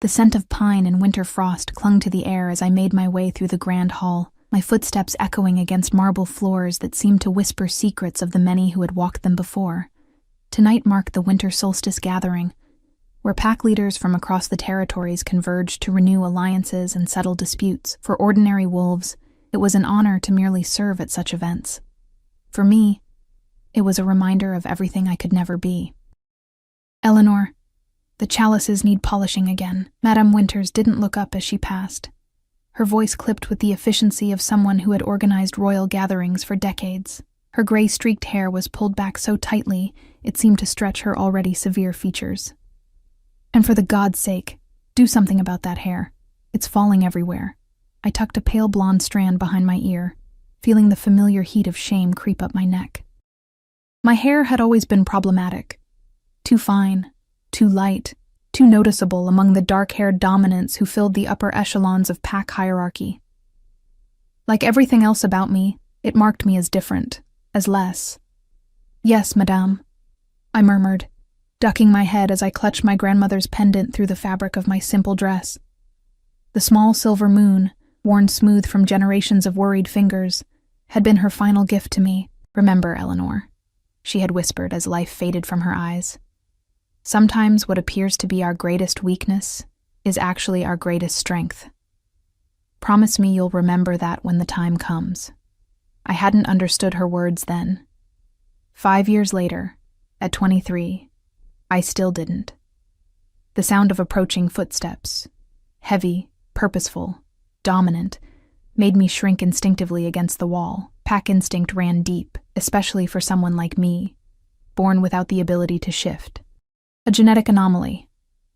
The scent of pine and winter frost clung to the air as I made my way through the grand hall, my footsteps echoing against marble floors that seemed to whisper secrets of the many who had walked them before. Tonight marked the winter solstice gathering, where pack leaders from across the territories converged to renew alliances and settle disputes. For ordinary wolves, it was an honor to merely serve at such events. For me, it was a reminder of everything I could never be. "Eleanor, the chalices need polishing again." Madame Winters didn't look up as she passed. Her voice clipped with the efficiency of someone who had organized royal gatherings for decades. Her gray-streaked hair was pulled back so tightly it seemed to stretch her already severe features. "And for the God's sake, do something about that hair. It's falling everywhere." I tucked a pale blonde strand behind my ear, feeling the familiar heat of shame creep up my neck. My hair had always been problematic. Too fine, too light, too noticeable among the dark-haired dominants who filled the upper echelons of pack hierarchy. Like everything else about me, it marked me as different, as less. "Yes, madame," I murmured, ducking my head as I clutched my grandmother's pendant through the fabric of my simple dress. The small silver moon, worn smooth from generations of worried fingers, had been her final gift to me. "Remember, Eleanor," she had whispered as life faded from her eyes. "Sometimes what appears to be our greatest weakness is actually our greatest strength. Promise me you'll remember that when the time comes." I hadn't understood her words then. 5 years later, at 23, I still didn't. The sound of approaching footsteps, heavy, purposeful, dominant, made me shrink instinctively against the wall. Pack instinct ran deep, especially for someone like me, born without the ability to shift. A genetic anomaly,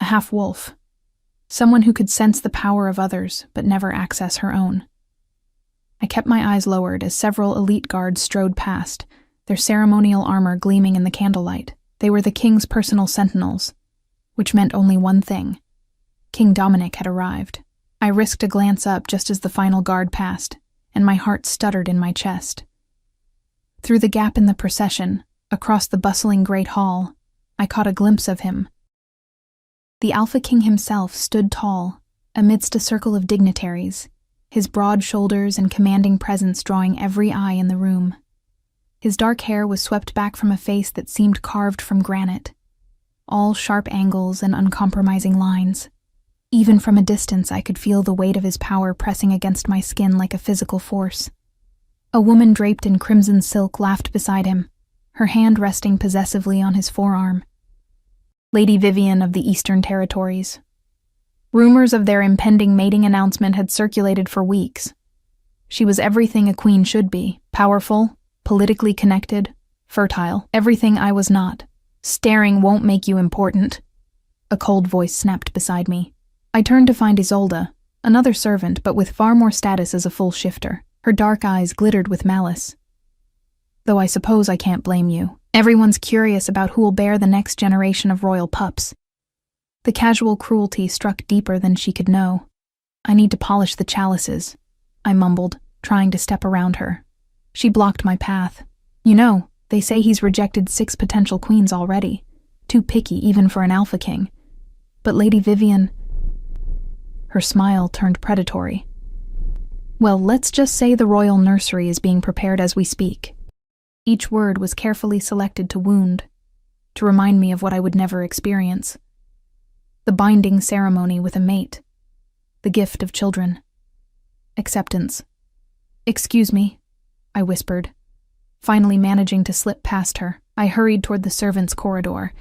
a half-wolf, someone who could sense the power of others but never access her own. I kept my eyes lowered as several elite guards strode past, their ceremonial armor gleaming in the candlelight. They were the king's personal sentinels, which meant only one thing. King Dominic had arrived. I risked a glance up just as the final guard passed, and my heart stuttered in my chest. Through the gap in the procession, across the bustling great hall, I caught a glimpse of him. The Alpha King himself stood tall, amidst a circle of dignitaries, his broad shoulders and commanding presence drawing every eye in the room. His dark hair was swept back from a face that seemed carved from granite, all sharp angles and uncompromising lines. Even from a distance, I could feel the weight of his power pressing against my skin like a physical force. A woman draped in crimson silk laughed beside him, her hand resting possessively on his forearm. Lady Vivian of the Eastern Territories. Rumors of their impending mating announcement had circulated for weeks. She was everything a queen should be, powerful, politically connected, fertile, everything I was not. "Staring won't make you important," a cold voice snapped beside me. I turned to find Isolde, another servant but with far more status as a full shifter. Her dark eyes glittered with malice. "Though I suppose I can't blame you. Everyone's curious about who will bear the next generation of royal pups." The casual cruelty struck deeper than she could know. "I need to polish the chalices," I mumbled, trying to step around her. She blocked my path. "You know, they say he's rejected 6 potential queens already. Too picky even for an Alpha King. But Lady Vivian..." Her smile turned predatory. "Well, let's just say the royal nursery is being prepared as we speak." Each word was carefully selected to wound, to remind me of what I would never experience. The binding ceremony with a mate. The gift of children. Acceptance. "Excuse me," I whispered, finally managing to slip past her. I hurried toward the servants' corridor,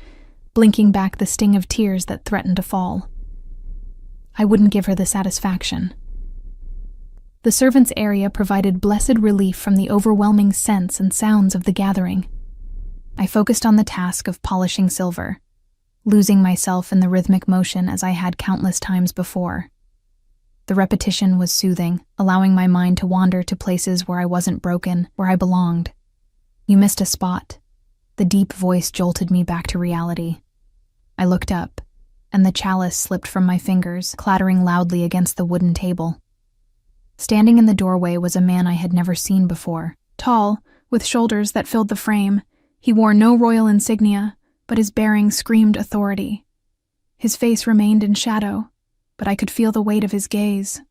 blinking back the sting of tears that threatened to fall. I wouldn't give her the satisfaction. The servants' area provided blessed relief from the overwhelming scents and sounds of the gathering. I focused on the task of polishing silver, losing myself in the rhythmic motion as I had countless times before. The repetition was soothing, allowing my mind to wander to places where I wasn't broken, where I belonged. "You missed a spot." The deep voice jolted me back to reality. I looked up, and the chalice slipped from my fingers, clattering loudly against the wooden table. Standing in the doorway was a man I had never seen before. Tall, with shoulders that filled the frame, he wore no royal insignia, but his bearing screamed authority. His face remained in shadow, but I could feel the weight of his gaze.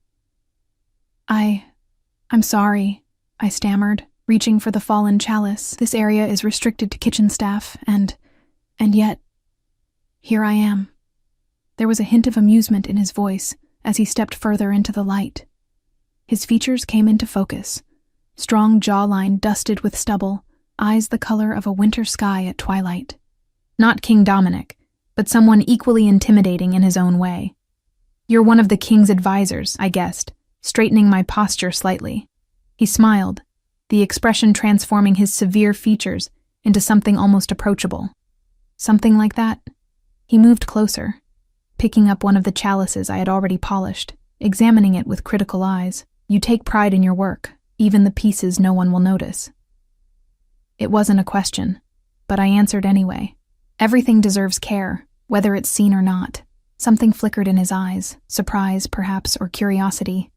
I'm sorry, I stammered, reaching for the fallen chalice. This area is restricted to kitchen staff, and yet, here I am. There was a hint of amusement in his voice as he stepped further into the light. His features came into focus. Strong jawline dusted with stubble, eyes the color of a winter sky at twilight. Not King Dominic, but someone equally intimidating in his own way. "You're one of the king's advisors," I guessed, straightening my posture slightly. He smiled, the expression transforming his severe features into something almost approachable. "Something like that?" He moved closer, picking up one of the chalices I had already polished, examining it with critical eyes. "You take pride in your work, even the pieces no one will notice." It wasn't a question, but I answered anyway. Everything deserves care, whether it's seen or not. Something flickered in his eyes, surprise, perhaps, or curiosity.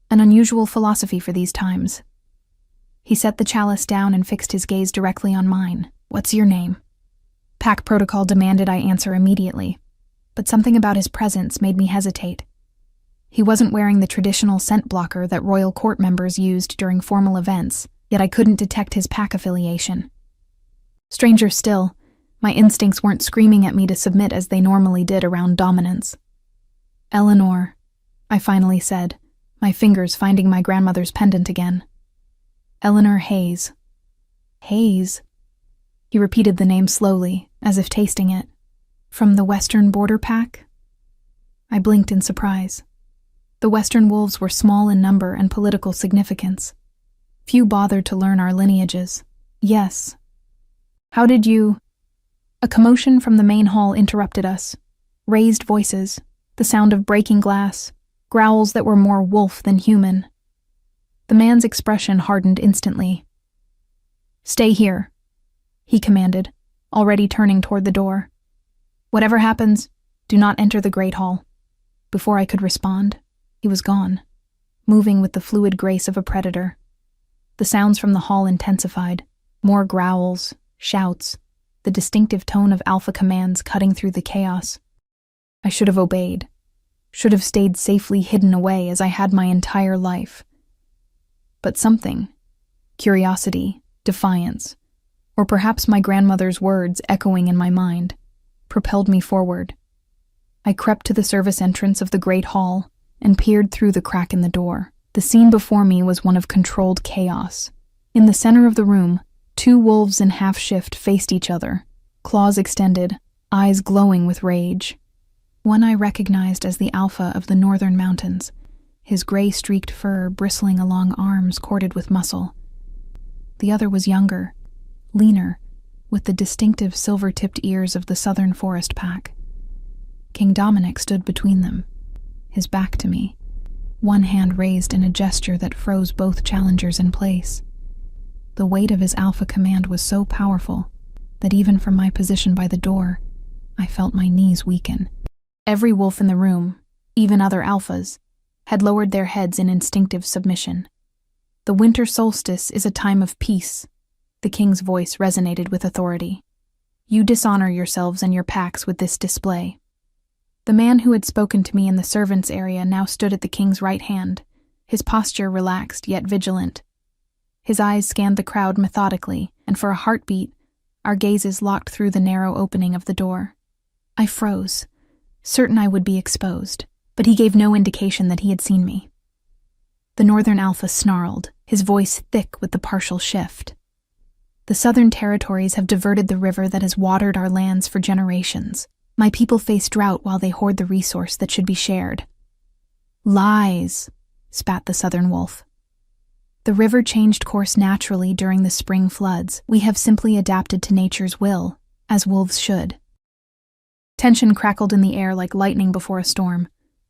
An unusual philosophy for these times. He set the chalice down and fixed his gaze directly on mine. "What's your name?" Pack protocol demanded I answer immediately, but something about his presence made me hesitate. He wasn't wearing the traditional scent blocker that royal court members used during formal events, yet I couldn't detect his pack affiliation. Stranger still, my instincts weren't screaming at me to submit as they normally did around dominance. "Eleanor," I finally said, my fingers finding my grandmother's pendant again. "Eleanor Hayes." "Hayes?" He repeated the name slowly, as if tasting it. "From the Western Border Pack?" I blinked in surprise. The Western wolves were small in number and political significance. Few bothered to learn our lineages. "Yes." "How did you—" A commotion from the main hall interrupted us. Raised voices, the sound of breaking glass, growls that were more wolf than human. The man's expression hardened instantly. "Stay here," he commanded, already turning toward the door. "Whatever happens, do not enter the Great Hall." Before I could respond, he was gone, moving with the fluid grace of a predator. The sounds from the hall intensified, more growls, shouts, the distinctive tone of alpha commands cutting through the chaos. I should have obeyed, should have stayed safely hidden away as I had my entire life. But something, curiosity, defiance, or perhaps my grandmother's words echoing in my mind, propelled me forward. I crept to the service entrance of the Great Hall and peered through the crack in the door. The scene before me was one of controlled chaos. In the center of the room, two wolves in half-shift faced each other, claws extended, eyes glowing with rage. One I recognized as the alpha of the northern mountains, his gray-streaked fur bristling along arms corded with muscle. The other was younger, leaner, with the distinctive silver-tipped ears of the southern forest pack. King Dominic stood between them, his back to me, one hand raised in a gesture that froze both challengers in place. The weight of his alpha command was so powerful that even from my position by the door, I felt my knees weaken. Every wolf in the room, even other alphas, had lowered their heads in instinctive submission. "The winter solstice is a time of peace," the king's voice resonated with authority. "You dishonor yourselves and your packs with this display." The man who had spoken to me in the servants' area now stood at the king's right hand, his posture relaxed yet vigilant. His eyes scanned the crowd methodically, and for a heartbeat, our gazes locked through the narrow opening of the door. I froze, certain I would be exposed, but he gave no indication that he had seen me. The northern alpha snarled, his voice thick with the partial shift. "The southern territories have diverted the river that has watered our lands for generations. My people face drought while they hoard the resource that should be shared." "Lies," spat the southern wolf. "The river changed course naturally during the spring floods. We have simply adapted to nature's will, as wolves should." Tension crackled in the air like lightning before a storm.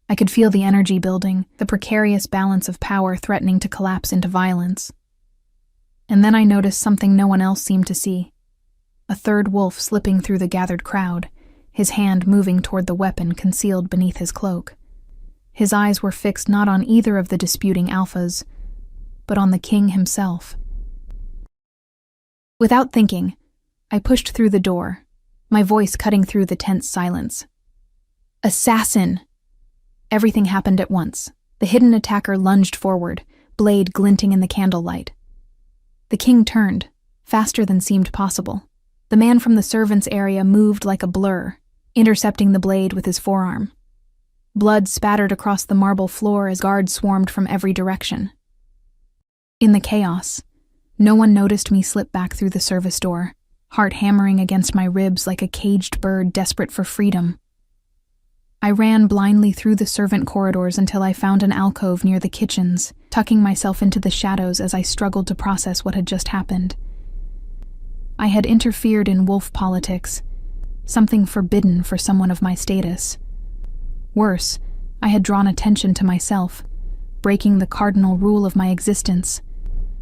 I could feel the energy building, the precarious balance of power threatening to collapse into violence. And then I noticed something no one else seemed to see. A third wolf slipping through the gathered crowd, his hand moving toward the weapon concealed beneath his cloak. His eyes were fixed not on either of the disputing alphas, but on the king himself. Without thinking, I pushed through the door, my voice cutting through the tense silence. "Assassin!" Everything happened at once. The hidden attacker lunged forward, blade glinting in the candlelight. The king turned, faster than seemed possible. The man from the servants' area moved like a blur, intercepting the blade with his forearm. Blood spattered across the marble floor as guards swarmed from every direction. In the chaos, no one noticed me slip back through the service door, heart hammering against my ribs like a caged bird desperate for freedom. I ran blindly through the servant corridors until I found an alcove near the kitchens, tucking myself into the shadows as I struggled to process what had just happened. I had interfered in wolf politics, something forbidden for someone of my status. Worse, I had drawn attention to myself, breaking the cardinal rule of my existence: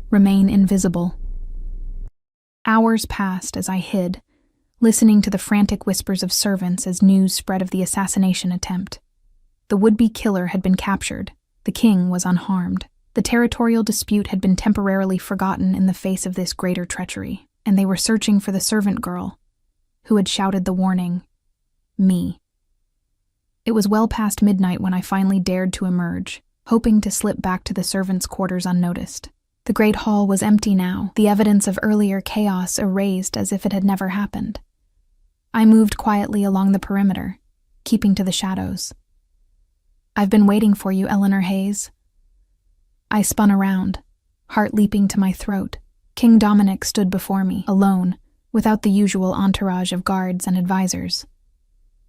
remain invisible. Hours passed as I hid, listening to the frantic whispers of servants as news spread of the assassination attempt. The would-be killer had been captured. The king was unharmed. The territorial dispute had been temporarily forgotten in the face of this greater treachery, and they were searching for the servant girl who had shouted the warning, me. It was well past midnight when I finally dared to emerge, hoping to slip back to the servants' quarters unnoticed. The great hall was empty now, the evidence of earlier chaos erased as if it had never happened. I moved quietly along the perimeter, keeping to the shadows. I've been waiting for you, Eleanor Hayes. I spun around, heart leaping to my throat. King Dominic stood before me, alone, without the usual entourage of guards and advisors.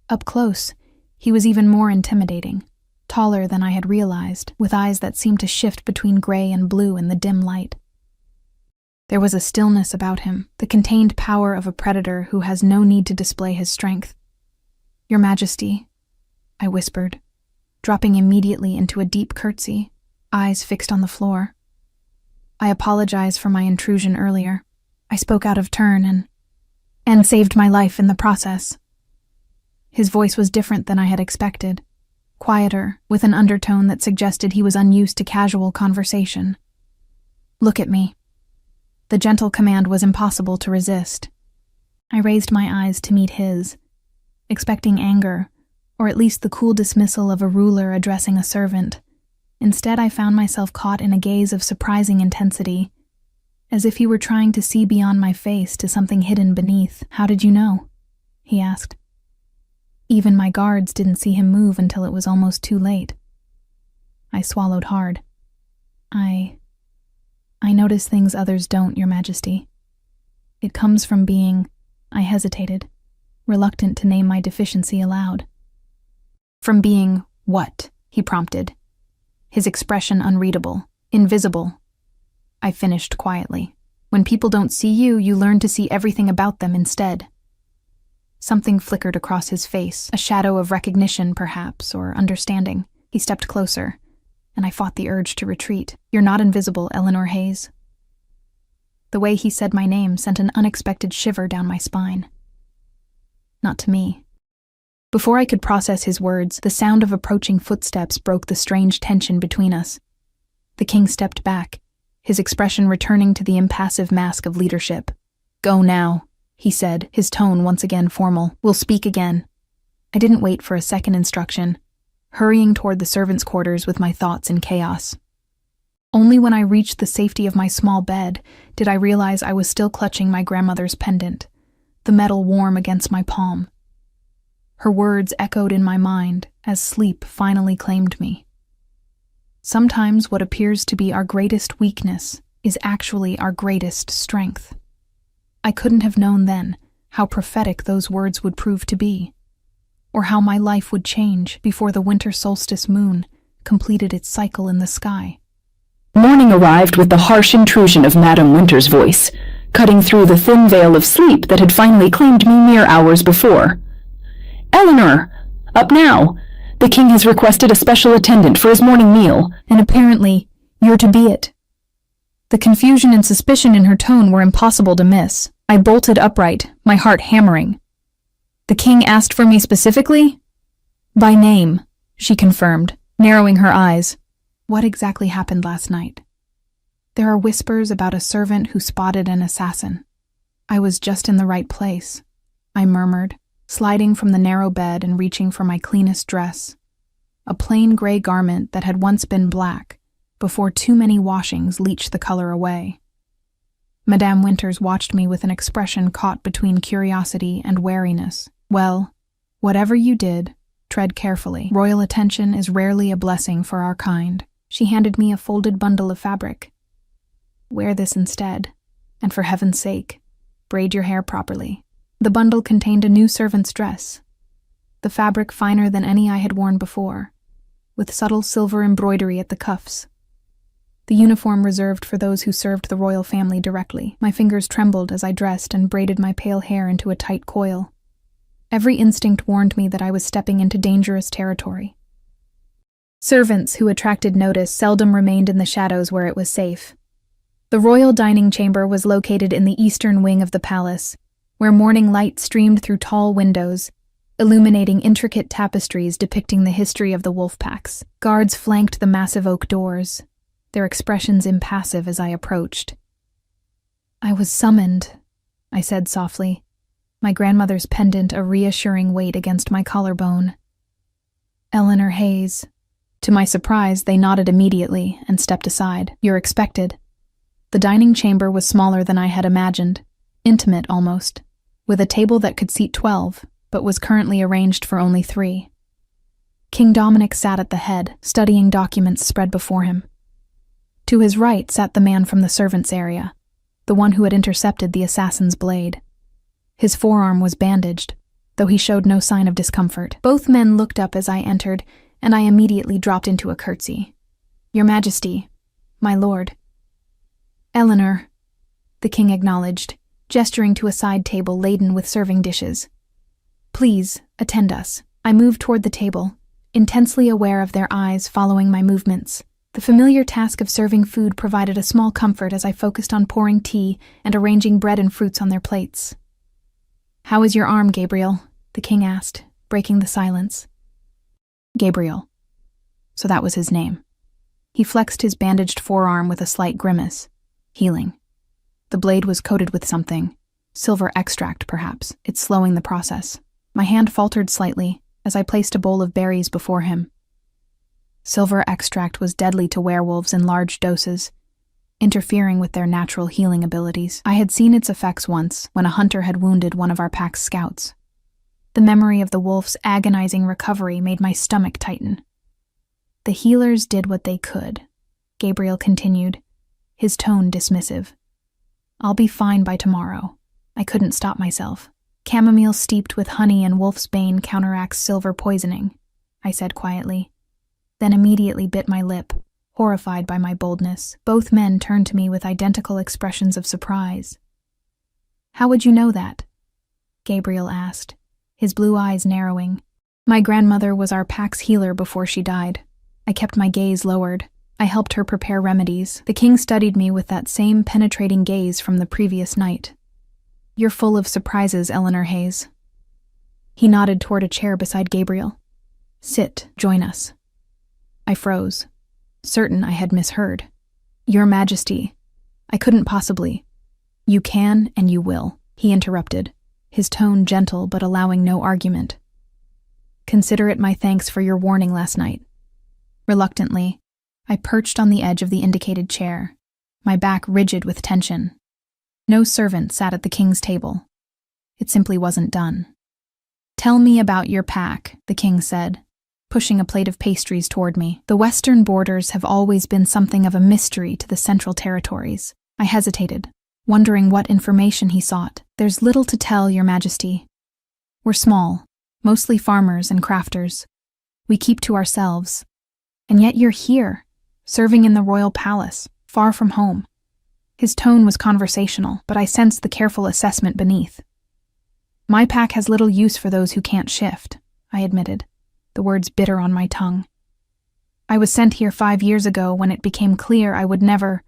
Up close, he was even more intimidating, taller than I had realized, with eyes that seemed to shift between gray and blue in the dim light. There was a stillness about him, the contained power of a predator who has no need to display his strength. Your Majesty, I whispered, dropping immediately into a deep curtsy, eyes fixed on the floor. I apologize for my intrusion earlier. I spoke out of turn and saved my life in the process. His voice was different than I had expected, quieter, with an undertone that suggested he was unused to casual conversation. Look at me. The gentle command was impossible to resist. I raised my eyes to meet his, expecting anger, or at least the cool dismissal of a ruler addressing a servant. Instead, I found myself caught in a gaze of surprising intensity, as if he were trying to see beyond my face to something hidden beneath. How did you know? He asked. Even my guards didn't see him move until it was almost too late. I swallowed hard. I notice things others don't, Your Majesty. It comes from being... I hesitated, reluctant to name my deficiency aloud. From being what? He prompted, his expression unreadable, invisible. I finished quietly. When people don't see you, you learn to see everything about them instead. Something flickered across his face, a shadow of recognition, perhaps, or understanding. He stepped closer, and I fought the urge to retreat. You're not invisible, Eleanor Hayes. The way he said my name sent an unexpected shiver down my spine. Not to me. Before I could process his words, the sound of approaching footsteps broke the strange tension between us. The king stepped back, his expression returning to the impassive mask of leadership. Go now, he said, his tone once again formal. We'll speak again. I didn't wait for a second instruction, hurrying toward the servants' quarters with my thoughts in chaos. Only when I reached the safety of my small bed did I realize I was still clutching my grandmother's pendant, the metal warm against my palm. Her words echoed in my mind as sleep finally claimed me. Sometimes what appears to be our greatest weakness is actually our greatest strength. I couldn't have known then how prophetic those words would prove to be, or how my life would change before the winter solstice moon completed its cycle in the sky. Morning arrived with the harsh intrusion of Madam Winter's voice, cutting through the thin veil of sleep that had finally claimed me mere hours before. Eleanor! Up now! The king has requested a special attendant for his morning meal, and apparently you're to be it. The confusion and suspicion in her tone were impossible to miss. I bolted upright, my heart hammering. The king asked for me specifically? By name, she confirmed, narrowing her eyes. What exactly happened last night? There are whispers about a servant who spotted an assassin. I was just in the right place, I murmured, sliding from the narrow bed and reaching for my cleanest dress. a plain gray garment that had once been black, before too many washings leached the color away. Madame Winters watched me with an expression caught between curiosity and wariness. "Well, whatever you did, tread carefully. Royal attention is rarely a blessing for our kind." She handed me a folded bundle of fabric. "Wear this instead, and for heaven's sake, braid your hair properly." The bundle contained a new servant's dress, the fabric finer than any I had worn before, with subtle silver embroidery at the cuffs. The uniform reserved for those who served the royal family directly. My fingers trembled as I dressed and braided my pale hair into a tight coil. Every instinct warned me that I was stepping into dangerous territory. Servants who attracted notice seldom remained in the shadows where it was safe. The royal dining chamber was located in the eastern wing of the palace, where morning light streamed through tall windows, illuminating intricate tapestries depicting the history of the wolf packs. Guards flanked the massive oak doors, their expressions impassive as I approached. "I was summoned," I said softly, my grandmother's pendant a reassuring weight against my collarbone. "Eleanor Hayes." To my surprise, they nodded immediately and stepped aside. "You're expected." The dining chamber was smaller than I had imagined, intimate almost, with a table that could seat 12, but was currently arranged for only 3. King Dominic sat at the head, studying documents spread before him. To his right sat the man from the servants' area, the one who had intercepted the assassin's blade. His forearm was bandaged, though he showed no sign of discomfort. Both men looked up as I entered, and I immediately dropped into a curtsy. "Your Majesty, my lord." "Eleanor," the king acknowledged, gesturing to a side table laden with serving dishes. "Please, attend us." I moved toward the table, intensely aware of their eyes following my movements. The familiar task of serving food provided a small comfort as I focused on pouring tea and arranging bread and fruits on their plates. "How is your arm, Gabriel?" the king asked, breaking the silence. Gabriel. So that was his name. He flexed his bandaged forearm with a slight grimace. "Healing. The blade was coated with something. Silver extract, perhaps. It's slowing the process." My hand faltered slightly as I placed a bowl of berries before him. Silver extract was deadly to werewolves in large doses, interfering with their natural healing abilities. I had seen its effects once when a hunter had wounded one of our pack's scouts. The memory of the wolf's agonizing recovery made my stomach tighten. "The healers did what they could," Gabriel continued, his tone dismissive. "I'll be fine by tomorrow." I couldn't stop myself. "Chamomile steeped with honey and wolf's bane counteracts silver poisoning," I said quietly, then immediately bit my lip, horrified by my boldness. Both men turned to me with identical expressions of surprise. "How would you know that?" Gabriel asked, his blue eyes narrowing. "My grandmother was our pack's healer before she died." I kept my gaze lowered. I helped her prepare remedies. The king studied me with that same penetrating gaze from the previous night. "You're full of surprises, Eleanor Hayes." He nodded toward a chair beside Gabriel. "Sit, join us." I froze, certain I had misheard. "Your Majesty, I couldn't possibly." "You can and you will," he interrupted, his tone gentle but allowing no argument. "Consider it my thanks for your warning last night." Reluctantly, I perched on the edge of the indicated chair, my back rigid with tension. No servant sat at the king's table. It simply wasn't done. "Tell me about your pack," the king said, pushing a plate of pastries toward me. "The western borders have always been something of a mystery to the central territories." I hesitated, wondering what information he sought. "There's little to tell, Your Majesty. We're small, mostly farmers and crafters. We keep to ourselves. And yet you're here, serving in the royal palace, far from home." His tone was conversational, but I sensed the careful assessment beneath. "My pack has little use for those who can't shift," I admitted, the words bitter on my tongue. "I was sent here 5 years ago when it became clear I would never—"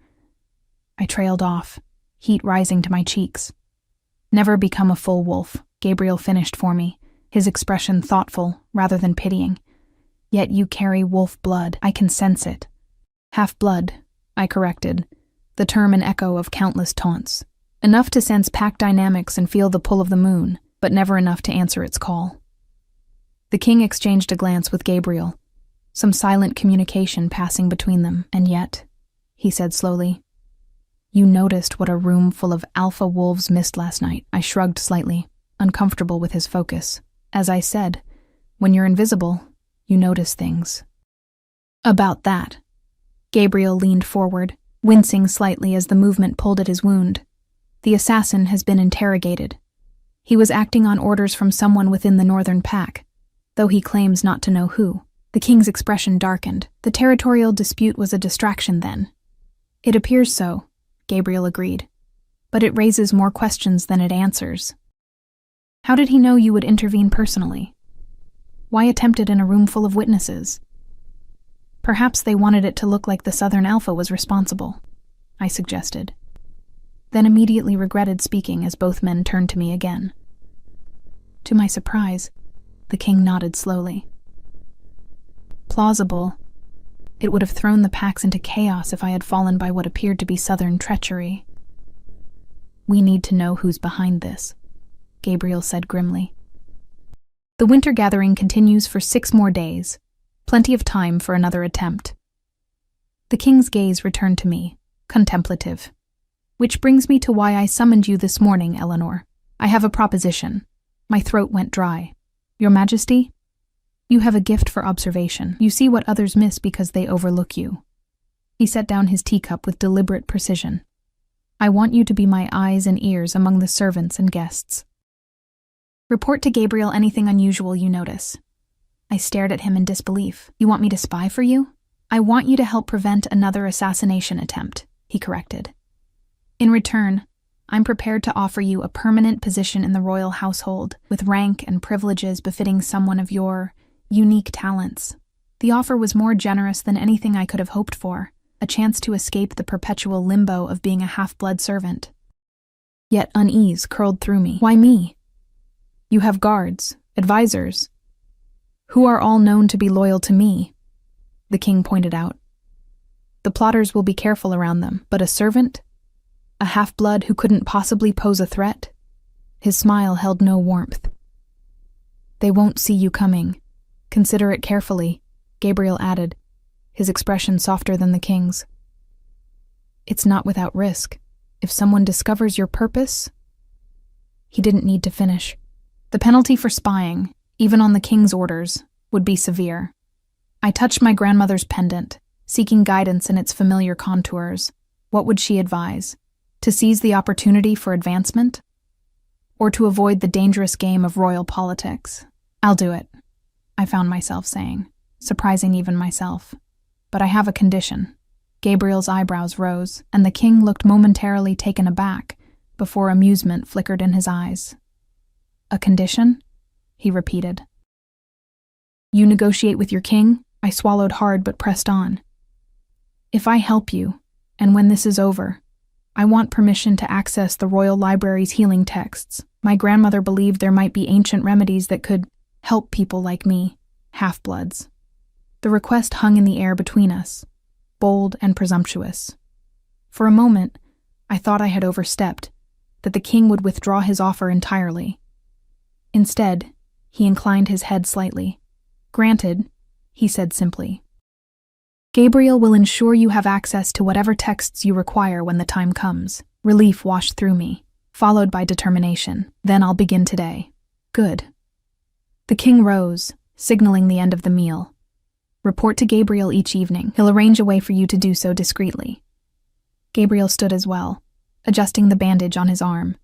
I trailed off, heat rising to my cheeks. "Never become a full wolf," Gabriel finished for me, his expression thoughtful rather than pitying. "Yet you carry wolf blood. I can sense it." "Half-blood," I corrected, the term an echo of countless taunts. Enough to sense pack dynamics and feel the pull of the moon, but never enough to answer its call. The king exchanged a glance with Gabriel, some silent communication passing between them. And yet, he said slowly, you noticed what a room full of alpha wolves missed last night. I shrugged slightly, uncomfortable with his focus. As I said, when you're invisible, you notice things. About that. Gabriel leaned forward, wincing slightly as the movement pulled at his wound. The assassin has been interrogated. He was acting on orders from someone within the Northern Pack, though he claims not to know who. The king's expression darkened. The territorial dispute was a distraction then. It appears so, Gabriel agreed, but it raises more questions than it answers. How did he know you would intervene personally? Why attempt it in a room full of witnesses? Perhaps they wanted it to look like the Southern Alpha was responsible, I suggested, then immediately regretted speaking as both men turned to me again. To my surprise, the king nodded slowly. Plausible. It would have thrown the packs into chaos if I had fallen by what appeared to be Southern treachery. We need to know who's behind this, Gabriel said grimly. The winter gathering continues for 6 more days, plenty of time for another attempt. The king's gaze returned to me, contemplative. Which brings me to why I summoned you this morning, Eleanor. I have a proposition. My throat went dry. Your Majesty? You have a gift for observation. You see what others miss because they overlook you. He set down his teacup with deliberate precision. I want you to be my eyes and ears among the servants and guests. Report to Gabriel anything unusual you notice. I stared at him in disbelief. You want me to spy for you? I want you to help prevent another assassination attempt, he corrected. In return, I'm prepared to offer you a permanent position in the royal household, with rank and privileges befitting someone of your unique talents. The offer was more generous than anything I could have hoped for, a chance to escape the perpetual limbo of being a half-blood servant. Yet unease curled through me. Why me? You have guards, advisors, who are all known to be loyal to me, the king pointed out. The plotters will be careful around them, but a servant? A half-blood who couldn't possibly pose a threat? His smile held no warmth. They won't see you coming. Consider it carefully, Gabriel added, his expression softer than the king's. It's not without risk. If someone discovers your purpose... He didn't need to finish. The penalty for spying, even on the king's orders, would be severe. I touched my grandmother's pendant, seeking guidance in its familiar contours. What would she advise? To seize the opportunity for advancement? Or to avoid the dangerous game of royal politics? I'll do it, I found myself saying, surprising even myself. But I have a condition. Gabriel's eyebrows rose, and the king looked momentarily taken aback, before amusement flickered in his eyes. A condition? He repeated. You negotiate with your king? I swallowed hard but pressed on. If I help you, and when this is over, I want permission to access the royal library's healing texts. My grandmother believed there might be ancient remedies that could help people like me, half-bloods. The request hung in the air between us, bold and presumptuous. For a moment, I thought I had overstepped, that the king would withdraw his offer entirely. Instead, he inclined his head slightly. Granted, he said simply. Gabriel will ensure you have access to whatever texts you require when the time comes. Relief washed through me, followed by determination. Then I'll begin today. Good. The king rose, signaling the end of the meal. Report to Gabriel each evening. He'll arrange a way for you to do so discreetly. Gabriel stood as well, adjusting the bandage on his arm.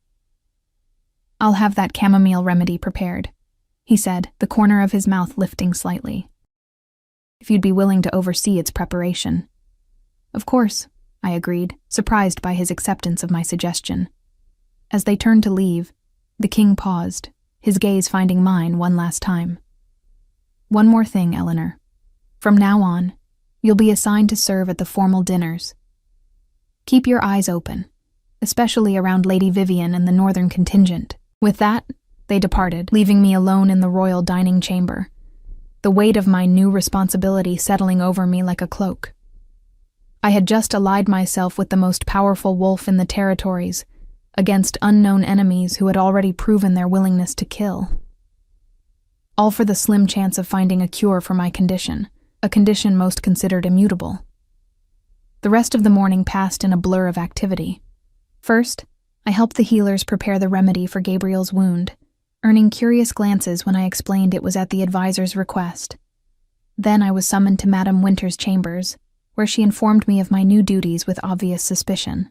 I'll have that chamomile remedy prepared, he said, the corner of his mouth lifting slightly. If you'd be willing to oversee its preparation. Of course, I agreed, surprised by his acceptance of my suggestion. As they turned to leave, the king paused, his gaze finding mine one last time. One more thing, Eleanor. From now on, you'll be assigned to serve at the formal dinners. Keep your eyes open, especially around Lady Vivian and the northern contingent. With that, they departed, leaving me alone in the royal dining chamber, the weight of my new responsibility settling over me like a cloak. I had just allied myself with the most powerful wolf in the territories, against unknown enemies who had already proven their willingness to kill. All for the slim chance of finding a cure for my condition, a condition most considered immutable. The rest of the morning passed in a blur of activity. First, I helped the healers prepare the remedy for Gabriel's wound, earning curious glances when I explained it was at the advisor's request. Then I was summoned to Madame Winter's chambers, where she informed me of my new duties with obvious suspicion.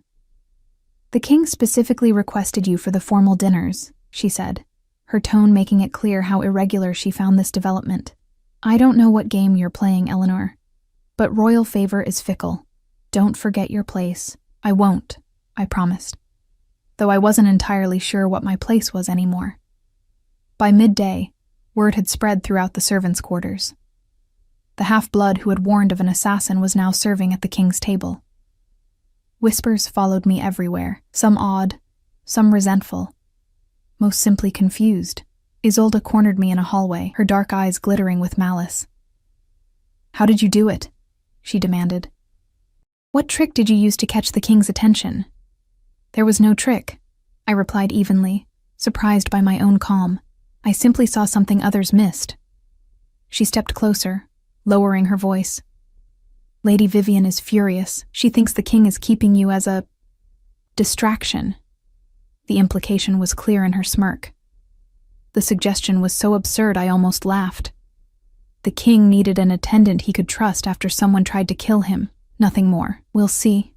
"The king specifically requested you for the formal dinners," she said, her tone making it clear how irregular she found this development. "I don't know what game you're playing, Eleanor, but royal favor is fickle. Don't forget your place." "I won't," I promised, though I wasn't entirely sure what my place was anymore. By midday, word had spread throughout the servants' quarters. The half-blood who had warned of an assassin was now serving at the king's table. Whispers followed me everywhere, some odd, some resentful, most simply confused. Isolde cornered me in a hallway, her dark eyes glittering with malice. "How did you do it?" she demanded. "What trick did you use to catch the king's attention?" "There was no trick," I replied evenly, surprised by my own calm. "I simply saw something others missed." She stepped closer, lowering her voice. "Lady Vivian is furious. She thinks the king is keeping you as a distraction." The implication was clear in her smirk. The suggestion was so absurd I almost laughed. The king needed an attendant he could trust after someone tried to kill him. Nothing more. "We'll see,"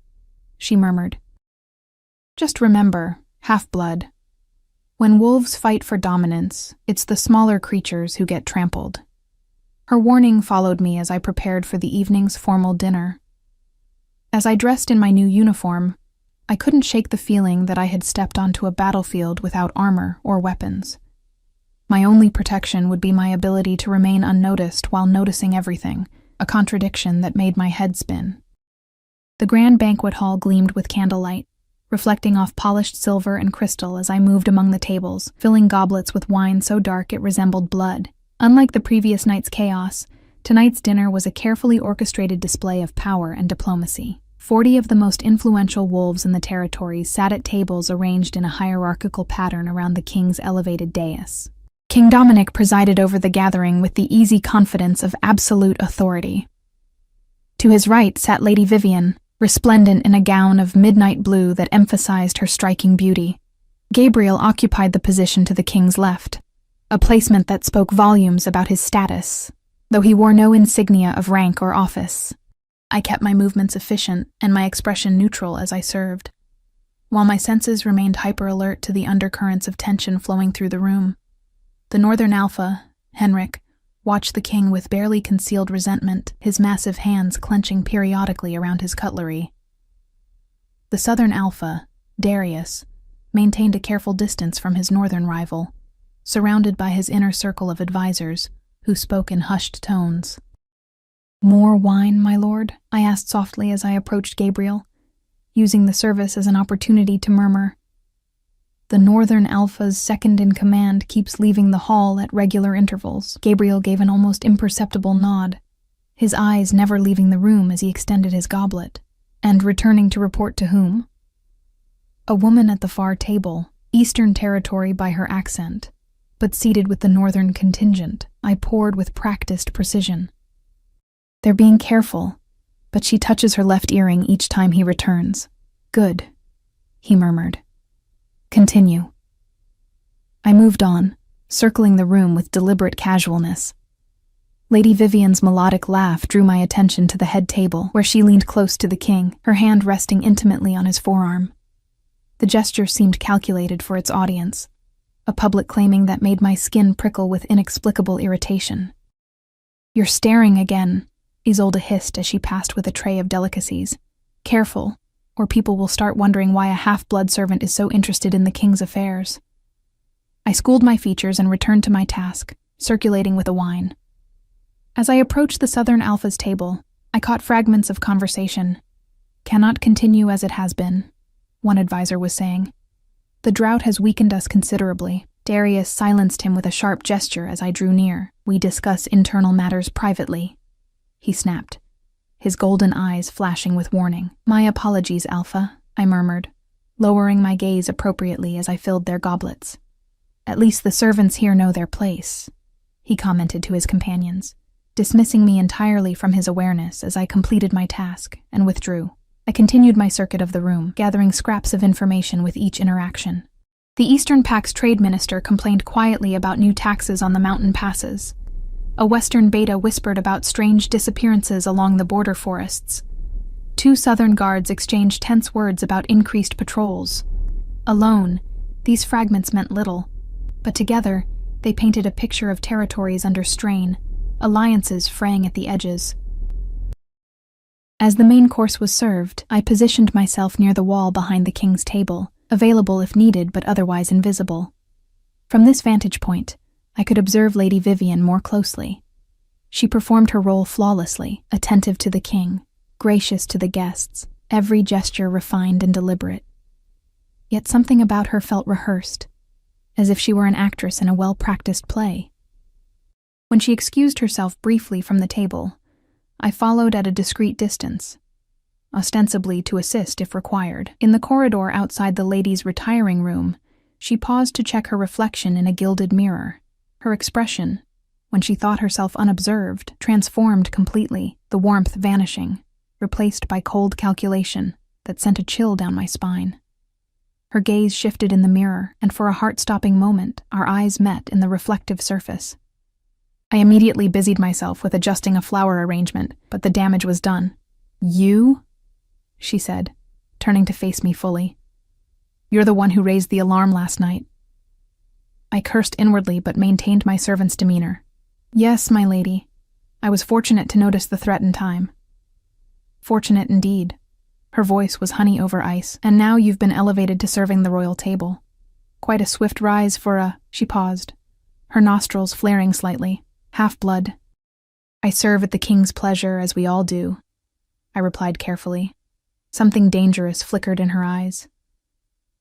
she murmured. "Just remember, half-blood. When wolves fight for dominance, it's the smaller creatures who get trampled." Her warning followed me as I prepared for the evening's formal dinner. As I dressed in my new uniform, I couldn't shake the feeling that I had stepped onto a battlefield without armor or weapons. My only protection would be my ability to remain unnoticed while noticing everything, a contradiction that made my head spin. The grand banquet hall gleamed with candlelight, reflecting off polished silver and crystal as I moved among the tables, filling goblets with wine so dark it resembled blood. Unlike the previous night's chaos, tonight's dinner was a carefully orchestrated display of power and diplomacy. 40 of the most influential wolves in the territories sat at tables arranged in a hierarchical pattern around the king's elevated dais. King Dominic presided over the gathering with the easy confidence of absolute authority. To his right sat Lady Vivian, resplendent in a gown of midnight blue that emphasized her striking beauty. Gabriel occupied the position to the king's left, a placement that spoke volumes about his status, though he wore no insignia of rank or office. I kept my movements efficient and my expression neutral as I served, while my senses remained hyper-alert to the undercurrents of tension flowing through the room. The Northern Alpha, Henrik, watched the king with barely concealed resentment, his massive hands clenching periodically around his cutlery. The Southern Alpha, Darius, maintained a careful distance from his northern rival, surrounded by his inner circle of advisors, who spoke in hushed tones. "More wine, my lord?" I asked softly as I approached Gabriel, using the service as an opportunity to murmur. "The Northern Alpha's second-in-command keeps leaving the hall at regular intervals." Gabriel gave an almost imperceptible nod, his eyes never leaving the room as he extended his goblet. "And returning to report to whom?" "A woman at the far table, Eastern Territory by her accent, but seated with the Northern contingent," I poured with practiced precision. "They're being careful, but she touches her left earring each time he returns." "Good," he murmured. "Continue." I moved on, circling the room with deliberate casualness. Lady Vivian's melodic laugh drew my attention to the head table, where she leaned close to the king, her hand resting intimately on his forearm. The gesture seemed calculated for its audience, a public claiming that made my skin prickle with inexplicable irritation. "You're staring again," Isolde hissed as she passed with a tray of delicacies. "Careful, or people will start wondering why a half-blood servant is so interested in the king's affairs." I schooled my features and returned to my task, circulating with a wine. As I approached the Southern Alpha's table, I caught fragments of conversation. "Cannot continue as it has been," one advisor was saying. "The drought has weakened us considerably." Darius silenced him with a sharp gesture as I drew near. "We discuss internal matters privately," he snapped, his golden eyes flashing with warning. "My apologies, Alpha," I murmured, lowering my gaze appropriately as I filled their goblets. "At least the servants here know their place," he commented to his companions. dismissing me entirely from his awareness as I completed my task and withdrew. I continued my circuit of the room, gathering scraps of information with each interaction. The Eastern Pact's trade minister complained quietly about new taxes on the mountain passes. A Western beta whispered about strange disappearances along the border forests. 2 Southern guards exchanged tense words about increased patrols. Alone, these fragments meant little, but together, they painted a picture of territories under strain, alliances fraying at the edges. As the main course was served, I positioned myself near the wall behind the king's table, available if needed but otherwise invisible. From this vantage point, I could observe Lady Vivian more closely. She performed her role flawlessly, attentive to the king, gracious to the guests, every gesture refined and deliberate. Yet something about her felt rehearsed, as if she were an actress in a well-practiced play. When she excused herself briefly from the table, I followed at a discreet distance, ostensibly to assist if required. In the corridor outside the ladies' retiring room, she paused to check her reflection in a gilded mirror. Her expression, when she thought herself unobserved, transformed completely, the warmth vanishing, replaced by cold calculation that sent a chill down my spine. Her gaze shifted in the mirror, and for a heart-stopping moment, our eyes met in the reflective surface. I immediately busied myself with adjusting a flower arrangement, but the damage was done. "You?" she said, turning to face me fully. "You're the one who raised the alarm last night." I cursed inwardly but maintained my servant's demeanor. "Yes, my lady. I was fortunate to notice the threat in time." "Fortunate indeed." Her voice was honey over ice, "and now you've been elevated to serving the royal table. Quite a swift rise for a—" She paused, her nostrils flaring slightly. "Half-blood." "I serve at the king's pleasure, as we all do," I replied carefully. Something dangerous flickered in her eyes.